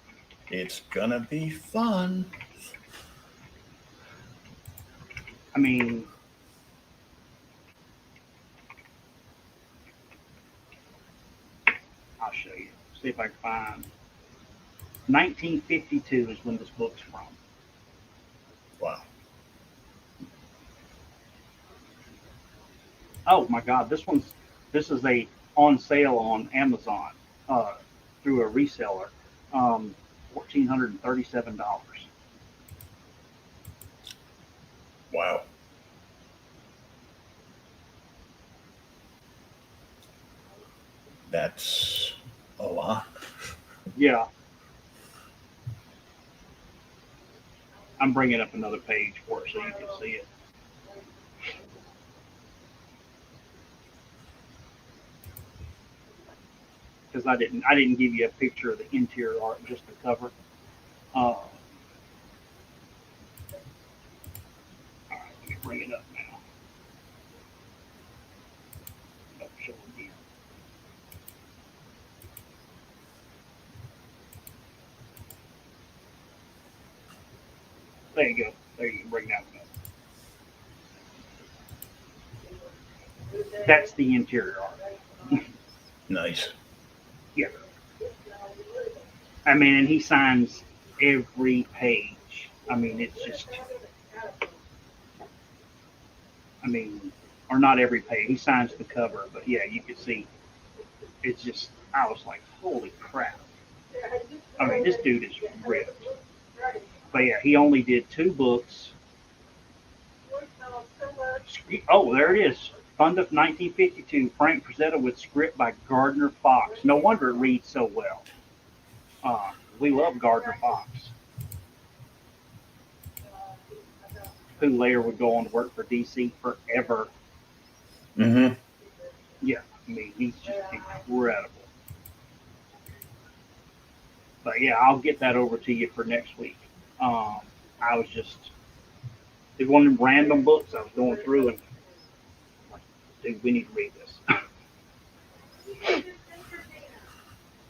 B: it's gonna be fun.
A: I mean, I'll show you. See if I can find. 1952 is when this book's from.
B: Wow.
A: Oh my God, this is a on sale on Amazon through a reseller, $1,437.
B: Wow. That's a lot.
A: Yeah, I'm bringing up another page for it so you can see it. Because I didn't give you a picture of the interior art, just the cover. All right, let me bring it up now. Oh, show it again. There you go. There you can bring that one up. That's the interior art.
B: Nice.
A: Yeah. I mean, and he signs every page. I mean, it's just. I mean, or not every page. He signs the cover, but yeah, you can see. It's just. I was like, holy crap. I mean, this dude is ripped. But yeah, he only did 2 books. Oh, there it is. Fund of 1952. Frank Frazetta with script by Gardner Fox. No wonder it reads so well. We love Gardner Fox, who later would go on to work for DC forever.
B: Mm-hmm.
A: Yeah, I mean, he's just incredible. But yeah, I'll get that over to you for next week. I was just, it's one of them random books I was going through and like, dude, we need to read this.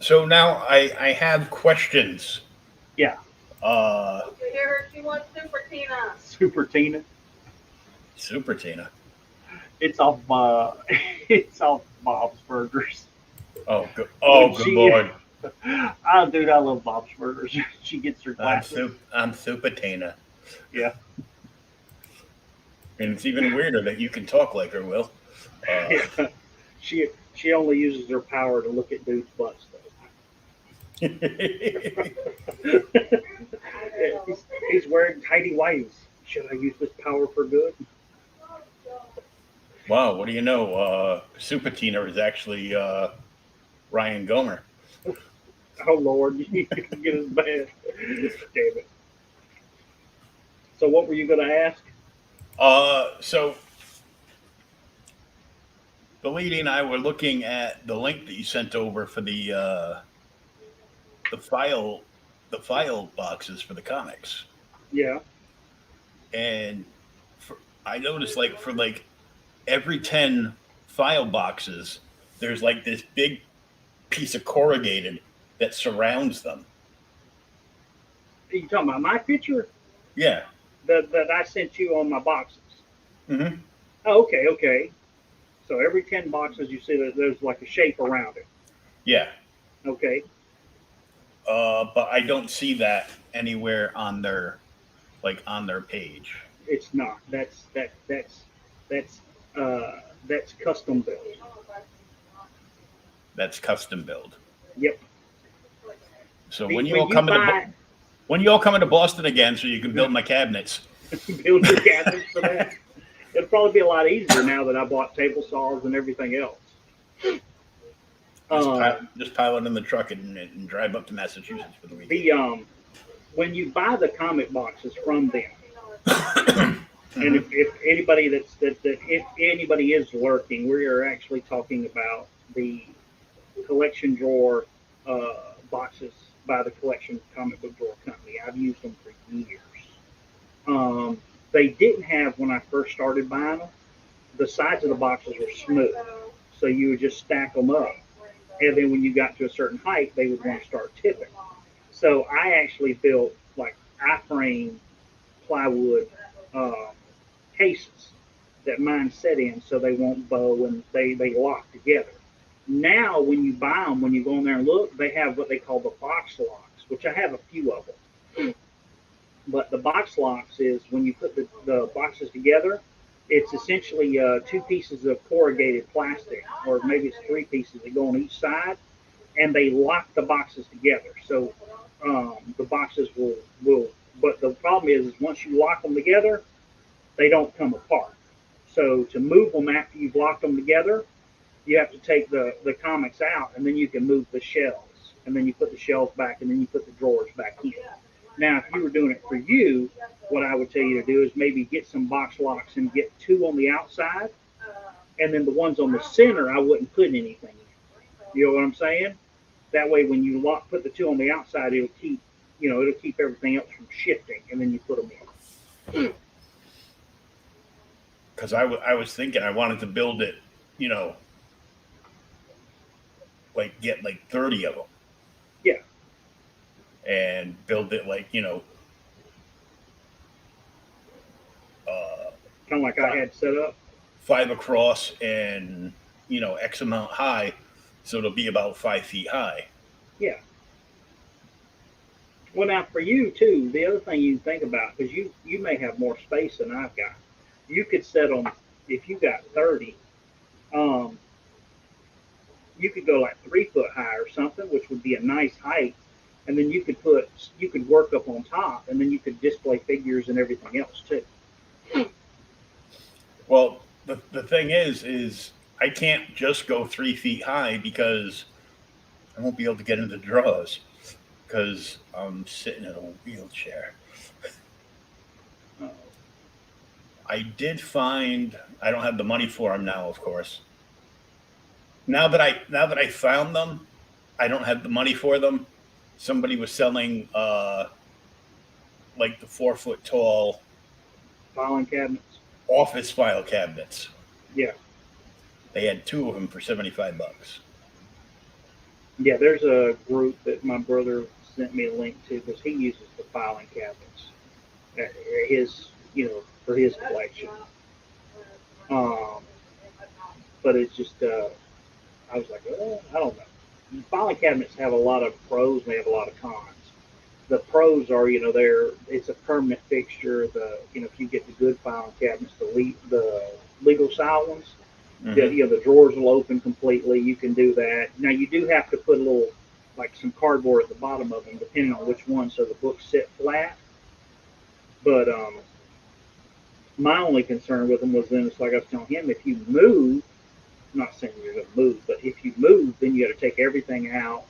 B: So now I have questions.
A: Yeah.
C: She wants Super Tina.
A: Super Tina.
B: Super Tina.
A: It's off. It's off Bob's Burgers.
B: Oh, good. Oh, good Lord.
A: Oh, dude, I love Bob's Burgers. She gets her
B: I'm
A: glasses.
B: soup. I'm Supatana,
A: Yeah.
B: and it's even weirder that you can talk like her, Will. Uh,
A: Yeah. She only uses her power to look at dudes' butts, though. He's wearing tidy whities. Should I use this power for good?
B: wow, what do you know? Supatina is actually Ryan Gomer.
A: Oh Lord, you can get as bad. Damn it. So what were you going to ask?
B: So the lady and I were looking at the link that you sent over for the file the file boxes for the comics,
A: Yeah.
B: and for, I noticed like for like every 10 file boxes, there's like this big piece of corrugated that surrounds them.
A: Are you talking about my picture
B: Yeah.
A: that I sent you on my boxes?
B: Hmm.
A: Oh, okay, okay. So every 10 boxes, you see that there's like a shape around it.
B: Yeah.
A: Okay.
B: But I don't see that anywhere on their on their page.
A: It's not. That's that's custom built.
B: That's custom build.
A: Yep.
B: So
A: When you buy
B: when you all come into Boston again, so you can build my cabinets.
A: build your cabinets for that, it'll probably be a lot easier now that I bought table saws and everything else.
B: Just pile it in the truck and drive up to Massachusetts for the weekend.
A: The when you buy the comic boxes from them, and if anybody that if anybody is lurking, we are actually talking about the collection drawer boxes by the Collection Comic Book Drawer Company. I've used them for years. They didn't have when I first started buying them. The sides of the boxes were smooth, so you would just stack them up, and then when you got to a certain height, they would want to start tipping. So I actually built like I-frame plywood um, cases that mine set in, so they won't bow and they lock together. Now, when you buy them, when you go in there and look, they have what they call the box locks, which I have a few of them. But the box locks is when you put the boxes together, it's essentially two pieces of corrugated plastic, or maybe it's three pieces that go on each side, and they lock the boxes together. So the boxes will. But the problem is once you lock them together, they don't come apart. So to move them after you've locked them together, you have to take the comics out, and then you can move the shelves, and then you put the shelves back, and then you put the drawers back in. Now, if you were doing it for you, what I would tell you to do is maybe get some box locks and get two on the outside, and then the ones on the center, I wouldn't put anything in. You know what I'm saying? That way, when you put the two on the outside, it'll keep everything else from shifting, and then you put them in.
B: Because I was thinking I wanted to build it, you know, like get like 30 of them
A: Yeah,
B: and build it like, you know, uh,
A: kind of like I
B: five,
A: had set up.
B: five across and, you know, X amount high. So it'll be about 5 feet high.
A: Yeah. Well, now for you too, the other thing you think about, because you may have more space than I've got, you could set them if you got 30. Um, you could go like 3 foot high or something, which would be a nice height, and then you could work up on top, and then you could display figures and everything else too.
B: Well, the thing is I can't just go 3 feet high because I won't be able to get into the drawers because I'm sitting in a wheelchair.
A: Uh,
B: I did find I don't have the money for them now, of course. Now that I found them, I don't have the money for them. Somebody was selling like the 4 foot tall
A: Filing cabinets.
B: office file cabinets.
A: Yeah,
B: They had two of them for $75.
A: yeah. There's a group that my brother sent me a link to because he uses the filing cabinets at his, for his collection. Um, but it's just, I was like, I don't know. filing cabinets have a lot of pros and they have a lot of cons. The pros are, it's a permanent fixture. If you get the good filing cabinets, the legal style ones, the drawers will open completely. You can do that. Now you do have to put a little, like some cardboard at the bottom of them, depending on which one, so the books sit flat. But my only concern with them was then it's like I was telling him, if you move, I'm not saying you're going to move, but if you move, then you got to take everything out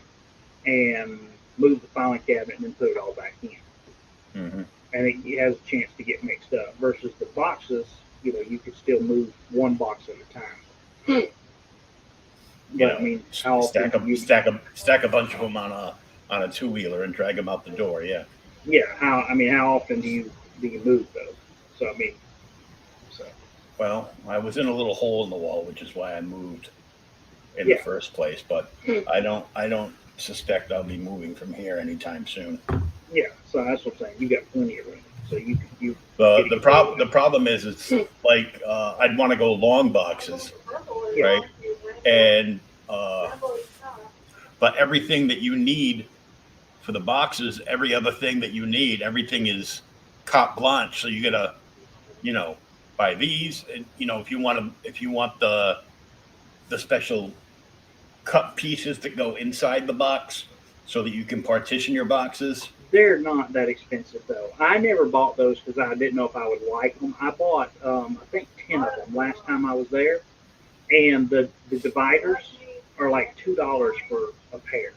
A: and move the filing cabinet and then put it all back in.
B: Mm-hmm.
A: And it has a chance to get mixed up. Versus the boxes, you could still move one box at a time. But I mean, how
B: stack a bunch of them on a two-wheeler and drag them out the door. Yeah.
A: Yeah. How often do you move those? So I mean,
B: Well, I was in a little hole in the wall, which is why I moved in the first place. But I don't suspect I'll be moving from here anytime soon.
A: Yeah, so that's what I'm saying. You got plenty of room, so you.
B: The problem is it's like I'd want to go long boxes, right? And but everything that you need for the boxes, every other thing that you need, everything is carte blanche. So you gotta, buy these, and if you want the special cut pieces that go inside the box, so that you can partition your boxes.
A: They're not that expensive though. I never bought those because I didn't know if I would like them. I bought I think 10 of them last time I was there, and the dividers are like $2 for a pair,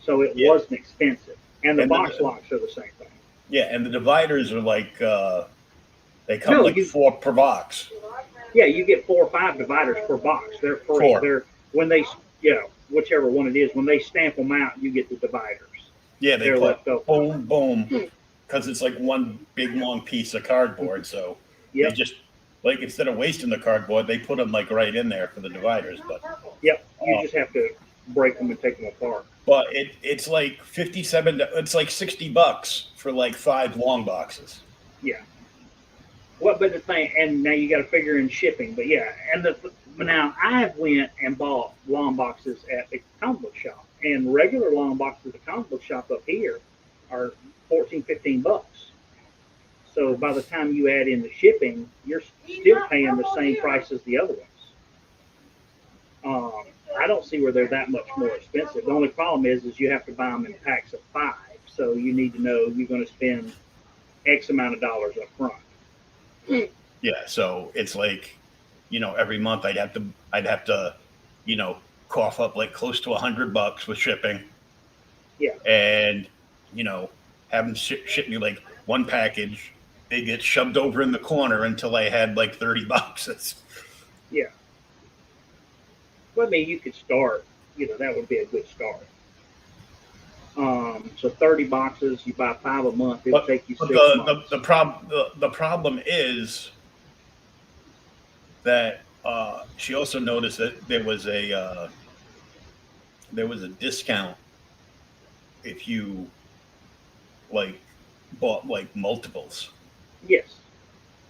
A: so it wasn't expensive. And the box locks are the same thing.
B: Yeah, and the dividers are like they come 4 per box.
A: Yeah, you get 4 or 5 dividers per box. They're free.
B: 4.
A: They're when they whichever one it is, when they stamp them out, you get the dividers.
B: Yeah, they put boom, boom, because it's like one big long piece of cardboard. So they just instead of wasting the cardboard, they put them like right in there for the dividers. But
A: you just have to break them and take them apart.
B: But it's like it's like $60 for like 5 long boxes.
A: Yeah. But the thing, and now you got to figure in shipping. But yeah, now I went and bought long boxes at the comic book shop, and regular long boxes at the comic book shop up here are $14-15. So by the time you add in the shipping, you're still paying the same price as the other ones. I don't see where they're that much more expensive. The only problem is you have to buy them in packs of 5. So you need to know you're going to spend X amount of dollars up front.
B: Yeah, so it's like, every month I'd have to, cough up like close to $100 with shipping.
A: Yeah.
B: And, have them ship me like one package. They get shoved over in the corner until I had like 30 boxes.
A: Yeah. Well, I mean, you could start, that would be a good start. So 30 boxes, you buy 5 a month, it'll take you 6 months.
B: The problem is that she also noticed that there was a discount if you bought multiples.
A: Yes,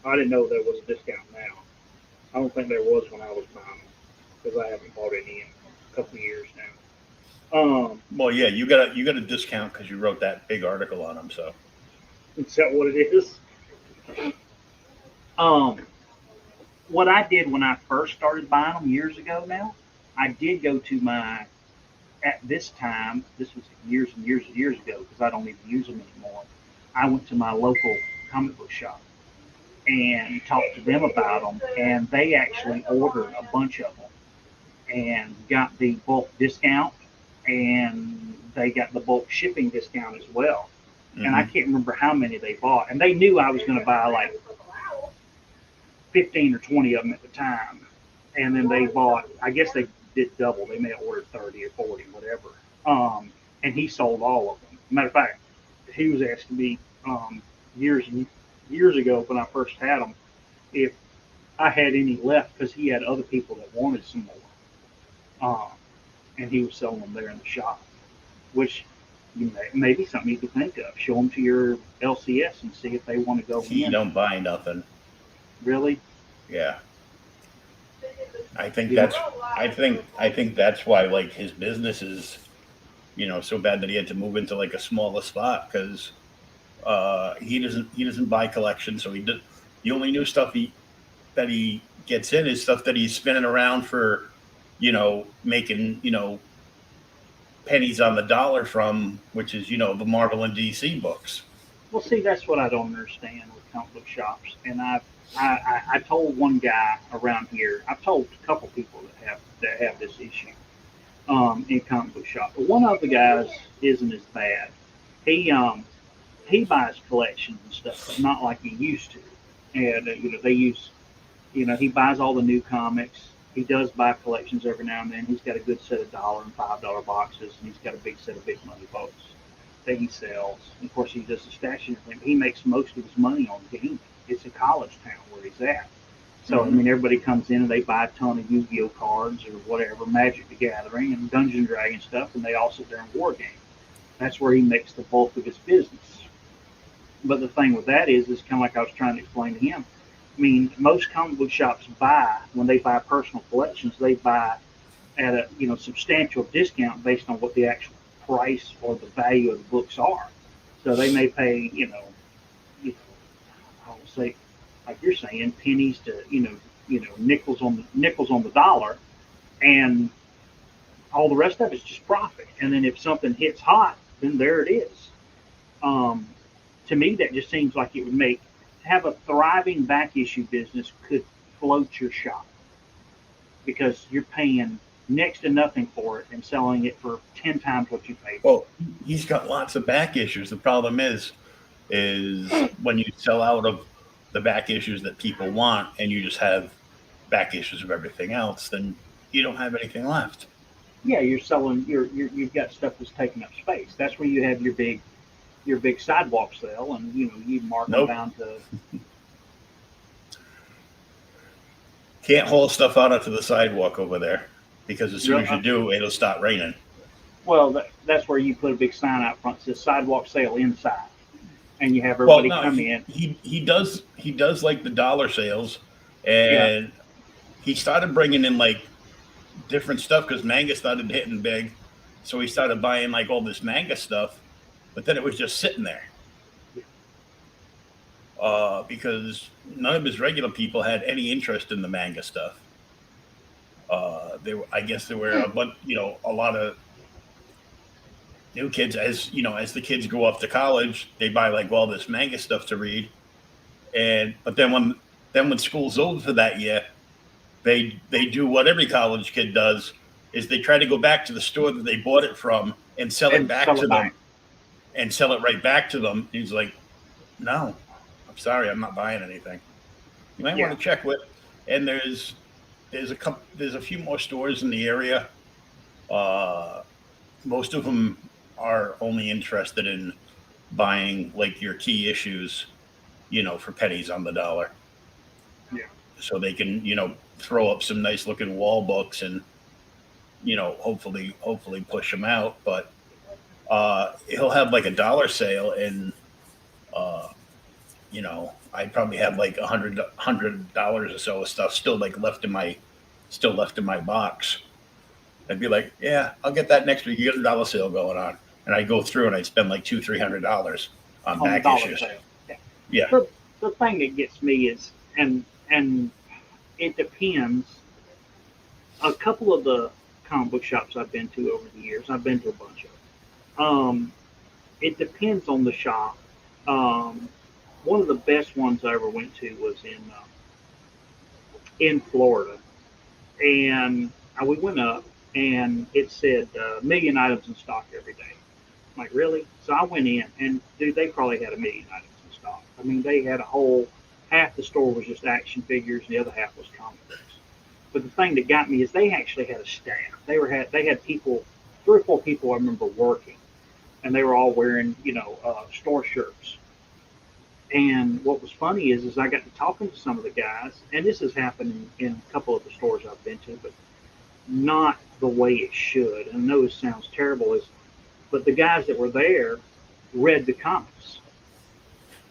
A: I didn't know there was a discount now. I don't think there was when I was buying them because I haven't bought any in a couple of years now.
B: Well, yeah, you got a discount because you wrote that big article on them. So
A: is that what it is? What I did when I first started buying them years ago now, I did go to at this time, this was years and years and years ago because I don't even use them anymore. I went to my local comic book shop and talked to them about them, and they actually ordered a bunch of them and got the bulk discount, and they got the bulk shipping discount as well. Mm-hmm. And I can't remember how many they bought, and they knew I was going to buy like 15 or 20 of them at the time, and then they bought, I guess they did double. They may have ordered 30 or 40, whatever. And he sold all of them. Matter of fact, he was asking me years ago when I first had them if I had any left because he had other people that wanted some more. And he was selling them there in the shop, which maybe something you could think of. Show them to your LCS and see if they want to go in.
B: He don't buy nothing.
A: Really?
B: Yeah. I think
A: Yeah.
B: that's I think that's why like his business is, so bad that he had to move into like a smaller spot because he doesn't buy collections, so he did the only new stuff he gets in is stuff that he's spinning around for, making pennies on the dollar from, which is the Marvel and DC books.
A: Well, see, that's what I don't understand with comic book shops. And I told one guy around here. I've told a couple people that have this issue in comic book shop. But one of the guys isn't as bad. He buys collections and stuff, but not like he used to. And they use he buys all the new comics. He does buy collections every now and then. He's got a good set of $1 and $5 boxes, and he's got a big set of big money books that he sells. And of course, he does the stashing thing. But he makes most of his money on gaming. It's a college town where he's at. So I mean, everybody comes in and they buy a ton of Yu-Gi-Oh cards or whatever, Magic the Gathering and Dungeon Dragon stuff, and they all sit there and war game. That's where he makes the bulk of his business. But the thing with that is kind of like I was trying to explain to him. I mean, most comic book shops when they buy personal collections, they buy at a substantial discount based on what the actual price or the value of the books are. So they may pay I would say, like you're saying, pennies to nickels on the dollar, and all the rest of it's just profit. And then if something hits hot, then there it is. To me, that just seems like it would have a thriving back issue business could float your shop because you're paying next to nothing for it and selling it for 10 times what you paid.
B: Well, he's got lots of back issues. The problem is when you sell out of the back issues that people want and you just have back issues of everything else, then you don't have anything left.
A: Yeah, you're selling. You've got stuff that's taking up space. That's where you have your big sidewalk sale, and you mark them down to.
B: Can't haul stuff out onto the sidewalk over there because as soon as you do, it'll start raining.
A: Well, that's where you put a big sign out front that says sidewalk sale inside, and you have everybody come in.
B: He does like the dollar sales, and he started bringing in like different stuff because manga started hitting big, so he started buying like all this manga stuff. But then it was just sitting there because none of his regular people had any interest in the manga stuff. I guess there were a lot of new kids as the kids go off to college, they buy like all this manga stuff to read, but then when school's over for that year, they do what every college kid does is they try to go back to the store that they bought it from and sell it back to them. And sell it right back to them. He's like, no, I'm sorry, I'm not buying anything. You might want to check with. And there's a few more stores in the area. Most of them are only interested in buying like your key issues, for pennies on the dollar.
A: Yeah.
B: So they can, throw up some nice looking wall books and, hopefully push them out. But he'll have like a dollar sale and I probably have like $100 or so of stuff still left in my box. I'd be like, yeah, I'll get that next week. You get a dollar sale going on, and I go through and I spend like $200-300 on back issues.
A: Sale.
B: Yeah.
A: The thing that gets me is, and it depends. A couple of the comic book shops I've been to over the years, I've been to a bunch of them. It depends on the shop. One of the best ones I ever went to was in Florida, and we went up, and it said million items in stock every day. I'm like, really? So I went in, and dude, they probably had 1 million items in stock. I mean, they had half the store was just action figures, and the other half was comic books. But the thing that got me is they actually had a staff. They had people, 3 or 4 people I remember working, and they were all wearing, store shirts. And what was funny is I got to talking to some of the guys, and this has happened in a couple of the stores I've been to, but not the way it should. And I know this sounds terrible, but the guys that were there read the comics.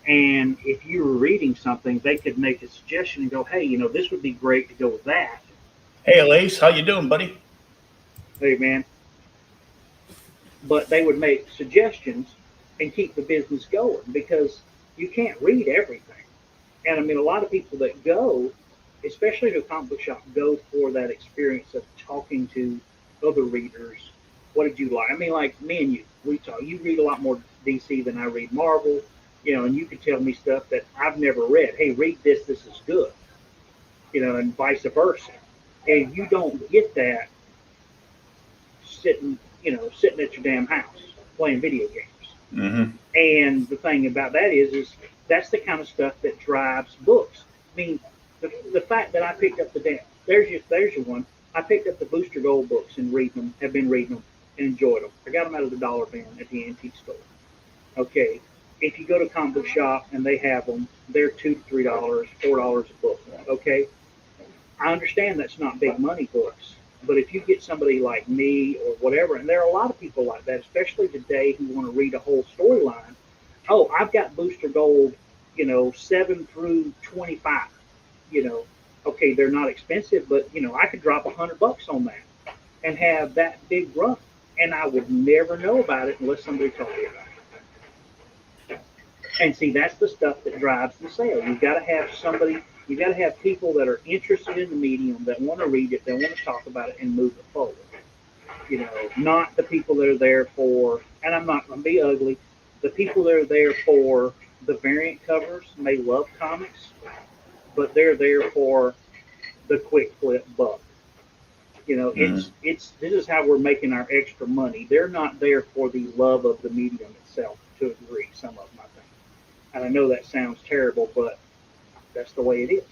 A: And if you were reading something, they could make a suggestion and go, hey, this would be great to go with that.
B: Hey, Elise, how you doing, buddy?
A: Hey, man. But they would make suggestions and keep the business going because you can't read everything. And I mean, a lot of people that go, especially to a comic book shop, go for that experience of talking to other readers. What did you like? I mean, like me and you, we talk. You read a lot more DC than I read Marvel, and you could tell me stuff that I've never read. Hey, read this. This is good, and vice versa. And you don't get that sitting at your damn house playing video games.
B: Mm-hmm.
A: And the thing about that is that's the kind of stuff that drives books. I mean, the fact that I picked up the damn there's your one. I picked up the Booster Gold books and read them. Have been reading them and enjoyed them. I got them out of the dollar bin at the antique store. Okay, if you go to a comic book shop and they have them, they're $2 to $3, $4 a book. Okay, I understand that's not big money books, but if you get somebody like me or whatever, and there are a lot of people like that, especially today, who want to read a whole storyline. Oh, I've got Booster Gold, 7 through 25. Okay, they're not expensive, but I could drop $100 on that and have that big run, and I would never know about it unless somebody told me about it. And see, that's the stuff that drives the sale. You've got to have somebody. You got to have people that are interested in the medium, that want to read it, that want to talk about it, and move it forward. Not the people that are there for, and I'm not going to be ugly, the people that are there for the variant covers may love comics, but they're there for the quick flip buck. It's this is how we're making our extra money. They're not there for the love of the medium itself to a degree. Some of them, I think, and I know that sounds terrible, but that's the way it is.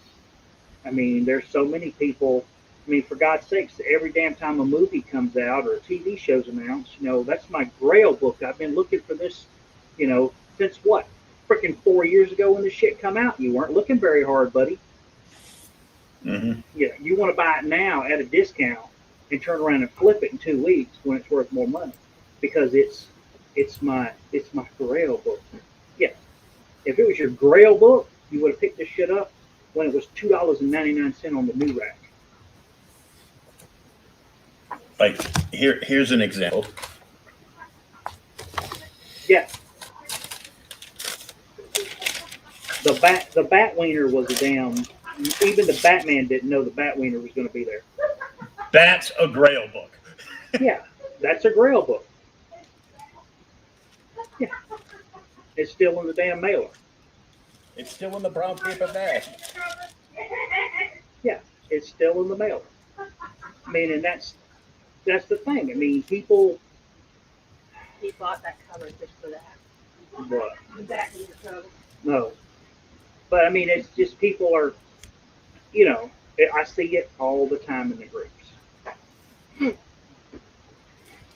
A: I mean, there's so many people. I mean, for God's sakes, every damn time a movie comes out or a TV show's announced, that's my Grail book. I've been looking for this, since what? Freaking 4 years ago when this shit come out. You weren't looking very hard, buddy.
B: Mm-hmm.
A: Yeah, you want to buy it now at a discount and turn around and flip it in 2 weeks when it's worth more money because it's my Grail book. Yeah, if it was your Grail book, you would have picked this shit up when it was $2.99 on the new rack.
B: Like here's an example.
A: Yeah. The Batwiener was a damn. Even the Batman didn't know the Batwiener was going to be there.
B: That's a Grail book.
A: Yeah, that's a Grail book. Yeah, it's still in the damn mailer.
B: It's still in the brown paper bag.
A: Yeah, it's still in the mailer. I mean, and that's the thing. I mean, people.
C: He bought that cover just for that.
A: What?
C: The back of the cover.
A: No, but I mean, it's just people are. I see it all the time in the groups.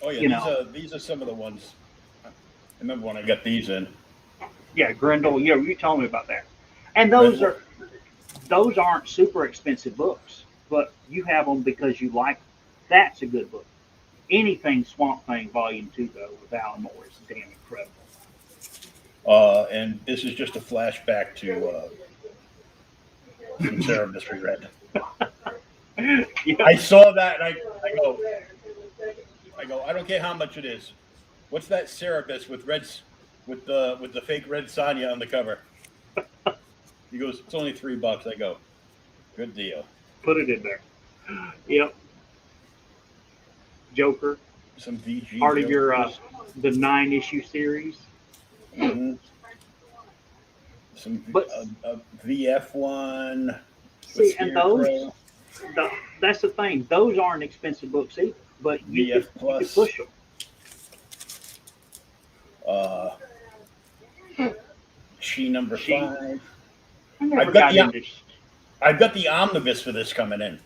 B: Oh yeah, these are some of the ones. I remember when I got these in.
A: Yeah, Grendel. Yeah, you told me about that. And those aren't super expensive books, but you have them because you like them. That's a good book. Anything Swamp Thing Volume 2 though with Alan Moore is damn incredible.
B: And this is just a flashback to some Cerebus Red.
A: Yeah.
B: I saw that and I go, I don't care how much it is. What's that Cerebus with reds with the fake Red Sonja on the cover? He goes, it's only $3. I go, good deal.
A: Put it in there. Yep. Joker.
B: Some VG.
A: Part of your the 9-issue series.
B: Mm-hmm. Some VF one.
A: See, and those. That's the thing. Those aren't expensive books either, but you could push them.
B: She number 5.
A: I've
B: got the omnibus for this coming in.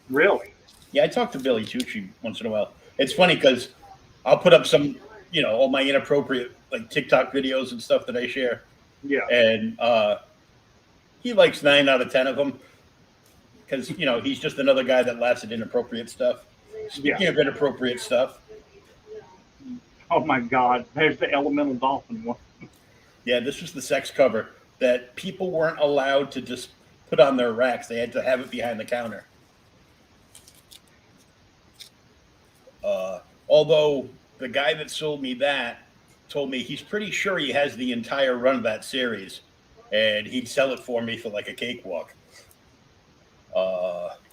A: Really?
B: Yeah, I talk to Billy Tucci once in a while. It's funny because I'll put up some, all my inappropriate like TikTok videos and stuff that I share.
A: Yeah.
B: And he likes 9 out of 10 of them because he's just another guy that laughs at inappropriate stuff. Speaking of inappropriate stuff.
A: Oh my God! There's the Elemental Dolphin one.
B: Yeah, this was the sex cover that people weren't allowed to just put on their racks. They had to have it behind the counter. Although the guy that sold me that told me he's pretty sure he has the entire run of that series, and he'd sell it for me for like a cakewalk.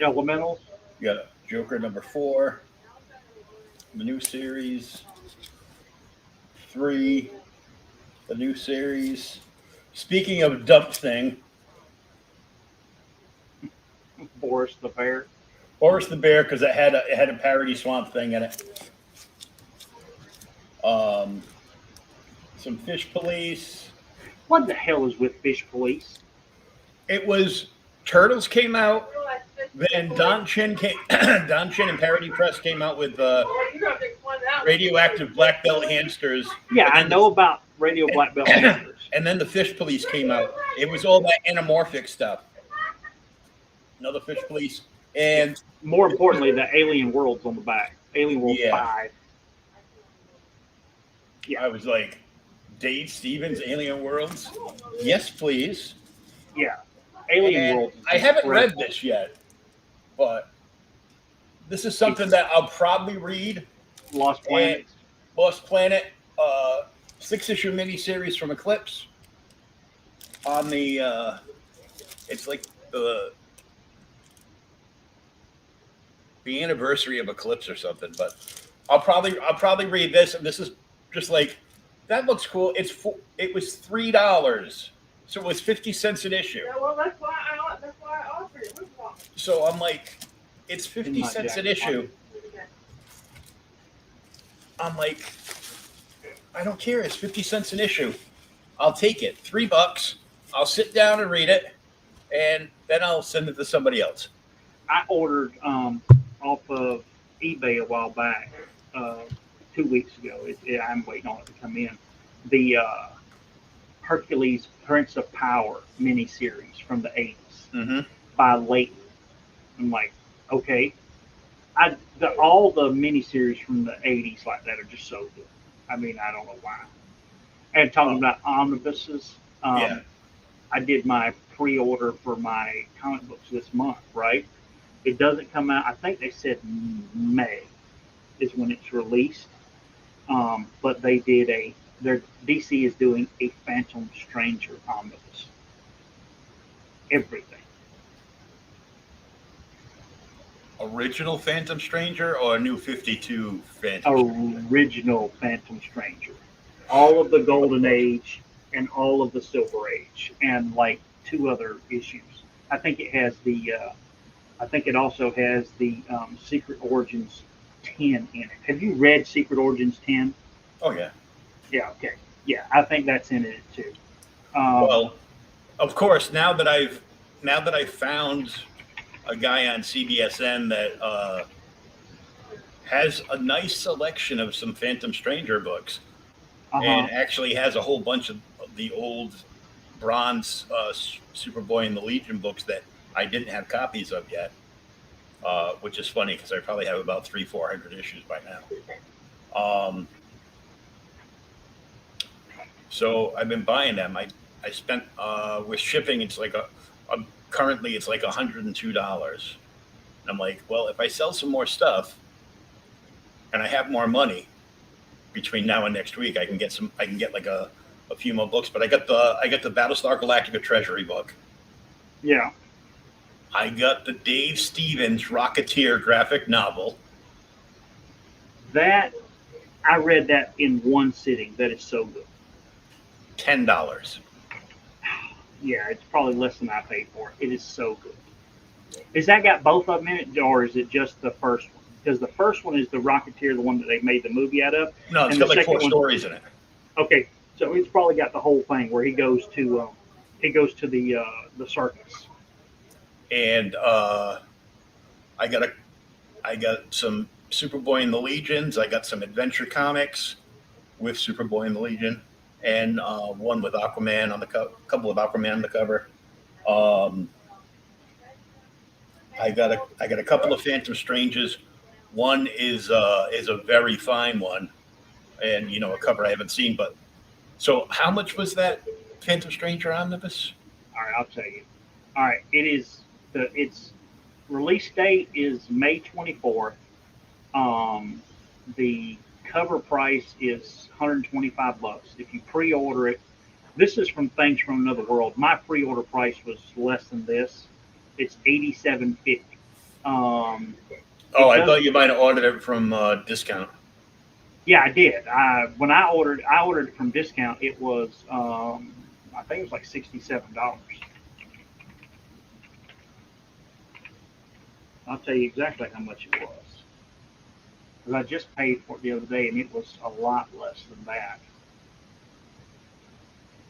A: Elementals.
B: You got Joker #4, the new series, 3, the new series. Speaking of dump thing,
A: Boris the Bear.
B: Boris the Bear, because it had a parody Swamp Thing in it. Some Fish Police.
A: What the hell is with Fish Police?
B: It was Turtles came out, then Don Chin and Parody Press came out with Radioactive Black Belt Hamsters.
A: Yeah, I know about Radio Black Belt Hamsters.
B: And then the Fish Police came out. It was all that anamorphic stuff. Another Fish Police. And
A: more importantly, the Alien Worlds on the back. Alien World 5.
B: Yeah. I was like, Dave Stevens, Alien Worlds? Yes, please.
A: Yeah. Alien Worlds.
B: I haven't read this yet, but this is something that I'll probably read.
A: Lost Planet.
B: 6-issue miniseries from Eclipse. On the, it's like the anniversary of Eclipse or something, but I'll probably read this, and this is just like, that looks cool. It was $3, so it was 50 cents an issue.
C: Yeah, well, that's why I offered it.
B: So I'm like, it's 50 cents an issue. I'm like, I don't care. It's 50 cents an issue. I'll take it. $3. I'll sit down and read it, and then I'll send it to somebody else.
A: I ordered off of eBay a while back, 2 weeks ago. I'm waiting on it to come in. The Hercules Prince of Power miniseries from the 80s by Layton. I'm like, okay. All the miniseries from the 80s like that are just so good. I mean, I don't know why. And talking about omnibuses, I did my pre-order for my comic books this month, right? It doesn't come out, I think they said May is when it's released. But they did DC is doing a Phantom Stranger omnibus. Everything.
B: Original Phantom Stranger or a new 52 Phantom
A: Original Phantom Stranger. All of the Golden Age and all of the Silver Age and like 2 other issues. I think it has I think it also has the Secret Origins 10 in it. Have you read Secret Origins 10?
B: Oh yeah.
A: Yeah. Okay. Yeah, I think that's in it too.
B: Well, of course, now that I've found a guy on CBSN that has a nice selection of some Phantom Stranger books, and actually has a whole bunch of the old bronze Superboy and the Legion books that I didn't have copies of yet, which is funny because I probably have about 300-400 issues by now. So I've been buying them. I spent with shipping. It's like currently it's like $102. And I'm like, well, if I sell some more stuff and I have more money between now and next week, I can get like a few more books. But I got the Battlestar Galactica Treasury book.
A: Yeah.
B: I got the Dave Stevens Rocketeer graphic novel.
A: That I read that in one sitting. That is so good.
B: $10.
A: Yeah, it's probably less than I paid for it. It is so good. Is that got both of them in it, or is it just the first one? Because the first one is the Rocketeer, the one that they made the movie out of.
B: No, it's got like 4 stories in it.
A: Okay, so it's probably got the whole thing where he goes to the circus.
B: And I got some Superboy and the Legions. I got some Adventure Comics with Superboy and the Legion, and one with Aquaman on the couple of Aquaman on the cover. I got a couple of Phantom Strangers. One is a very fine one, and a cover I haven't seen. But so, how much was that Phantom Stranger omnibus?
A: All right, I'll tell you. All right, its release date is May 24th. the cover price is $125. If you pre-order it, this is from Things from Another World. My pre-order price was less than this. It's $87.50.
B: Oh, I
A: Because
B: thought you might have ordered it from discount.
A: yeah, I did. When I ordered it from discount. It was I think it was like $67. I'll tell you exactly how much it was. Because I just paid for it the other day, and it was a lot less than that.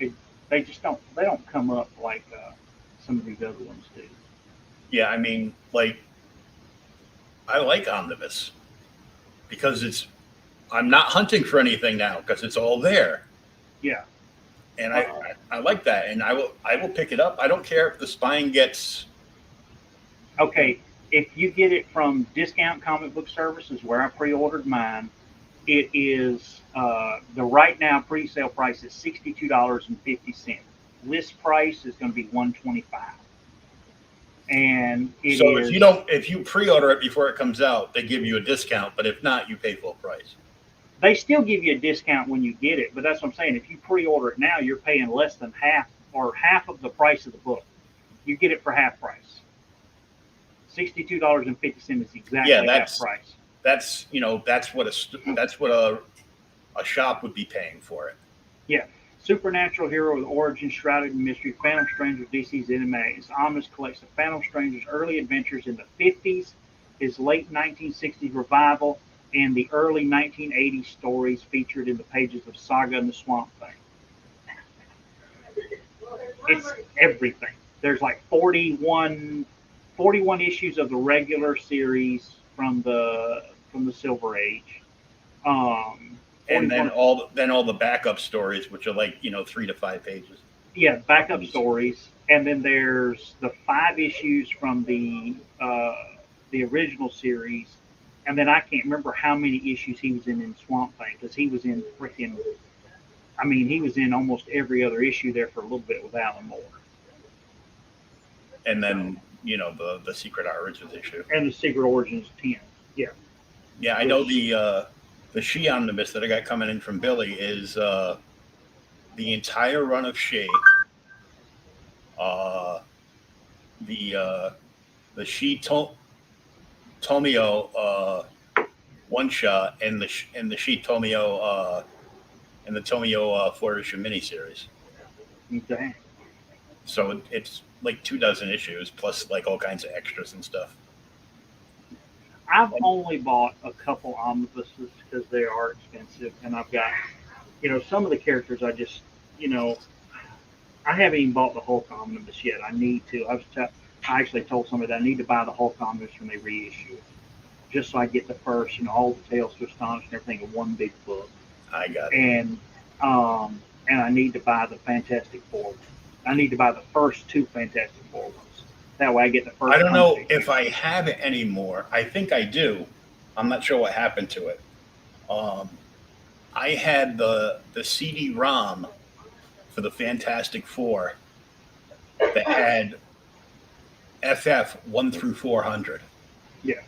A: It, they just don't. They don't come up like some of these other ones do.
B: Yeah, I mean, like I like Omnibus because I'm not hunting for anything now because it's all there,
A: Yeah.
B: and I like that, and I will pick it up. I don't care if the spine gets.
A: Okay. If you get it from Discount Comic Book Services, where I pre-ordered mine, it is the right now pre-sale price is $62.50. List price is going to be $125, and it
B: So
A: is.
B: if you pre-order it before it comes out, they give you a discount, but if not, you pay full price.
A: They still give you a discount when you get it, but that's what I'm saying. If you pre-order it now, you're paying less than half or half of the price of the book. You get it for half price. $62.50 is exactly
B: Yeah,
A: half price.
B: that's that's what a shop would be paying for it.
A: Yeah. Supernatural hero with origin shrouded in mystery, Phantom Stranger, DC's enemies. Omnibus collects the Phantom Stranger's early adventures in the 50s, his late 1960s revival, and the early 1980s stories featured in the pages of Saga and the Swamp Thing. It's everything. There's like 41 issues of the regular series from the Silver Age.
B: And then
A: 41
B: all the backup stories, which are like 3 to 5 pages.
A: yeah, backup stories, and then there's the 5 issues from the original series, and then I can't remember how many issues he was in Swamp Thing because he was in freaking. I mean, he was in almost every other issue there for a little bit with Alan Moore.
B: And then the Secret Origins issue.
A: And the Secret Origins 10. Yeah.
B: Yeah, I know the She Omnibus that I got coming in from Billy is the entire run of She, the She Tomio one shot, and the She Tomio and the Tomio 4-issue miniseries.
A: Okay.
B: So it's like 24 issues plus like all kinds of extras and stuff.
A: I've only bought a couple omnibuses because they are expensive, and I've got, some of the characters I just, I haven't even bought the Hulk omnibus yet. I need to. I actually told somebody that I need to buy the Hulk omnibus when they reissue it, just so I get the first, all the Tales to Astonish and everything in one big book.
B: I got it.
A: And I need to buy the Fantastic Four. I need to buy the first 2 Fantastic Four ones. That way I get the first.
B: I don't know if I have it anymore. I think I do. I'm not sure what happened to it. I had the CD-ROM for the Fantastic Four that had FF 1 through 400.
A: Yeah.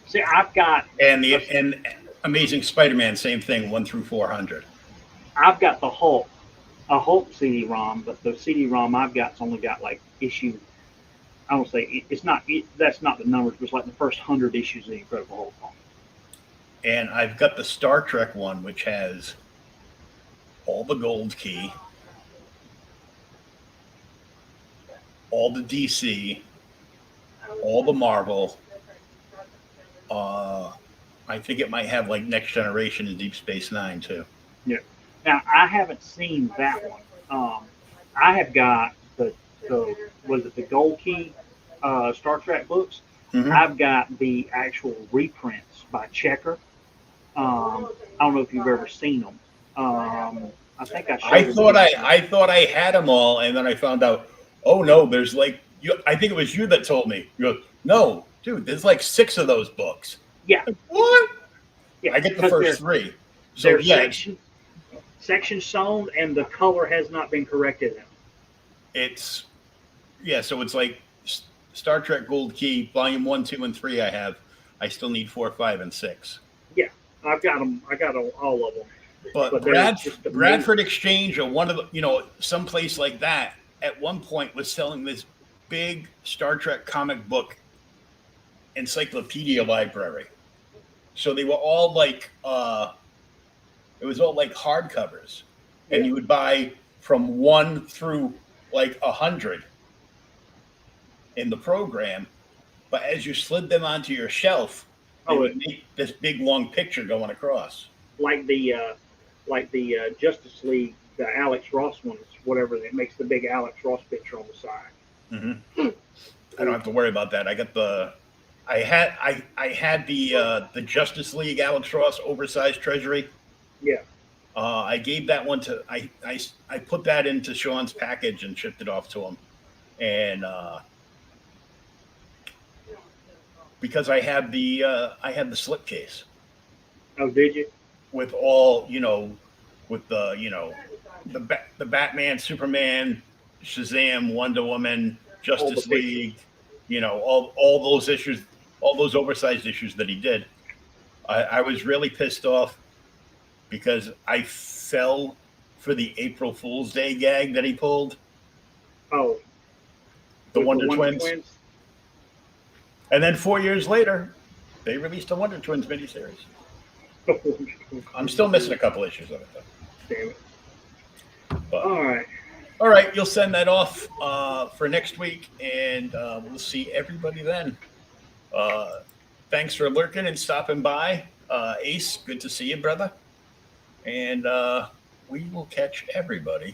A: See, I've got
B: and Amazing Spider-Man, same thing, 1 through 400.
A: I've got the Hulk, a Hulk CD-ROM, but the CD-ROM I've got's only got like issue. I don't say it's not. That's not the numbers, but it's like the first 100 issues of the Incredible Hulk on it.
B: And I've got the Star Trek one, which has all the Gold Key, all the DC, all the Marvel. I think it might have like Next Generation and Deep Space Nine too.
A: Yeah. Now I haven't seen that one. I have got the the Gold Key Star Trek books.
B: Mm-hmm.
A: I've got the actual reprints by Checker. I don't know if you've ever seen them. I think I
B: thought I had them all, and then I found out. Oh no, there's like I think it was you that told me. You go, no, dude, there's like 6 of those books.
A: Yeah.
B: What?
A: Yeah.
B: I get the first 3. So
A: they're
B: yeah,
A: section sewn, and the color has not been corrected.
B: It's so it's like Star Trek Gold Key Volume 1, 2, and 3. I still need 4, 5, and 6.
A: Yeah, I've got them. I got all of them.
B: But
A: But they're just amazing.
B: Bradford Exchange or one of the, someplace like that at one point was selling this big Star Trek comic book encyclopedia library. So they were all like, it was all like hardcovers, and you would buy from 1 through like 100 in the program. But as you slid them onto your shelf, they would make this big long picture going across.
A: Like the Justice League, the Alex Ross ones, whatever. That makes the big Alex Ross picture on the side.
B: Mm-hmm. I don't have to worry about that. I got I had the Justice League Alex Ross oversized treasury.
A: Yeah.
B: I gave that one to I put that into Sean's package and shipped it off to him, and because I had the slipcase.
A: Oh, did you?
B: With all with the the Batman, Superman, Shazam, Wonder Woman, Justice League, all those issues, all those oversized issues that he did. I was really pissed off because I fell for the April Fool's Day gag that he pulled.
A: Oh,
B: the Wonder Twins. And then 4 years later, they released a Wonder Twins miniseries. I'm still missing a couple issues of it, though.
A: Damn it.
B: But,
A: all
B: right. You'll send that off for next week, and we'll see everybody then. Thanks for lurking and stopping by. Ace, good to see you, brother. And we will catch everybody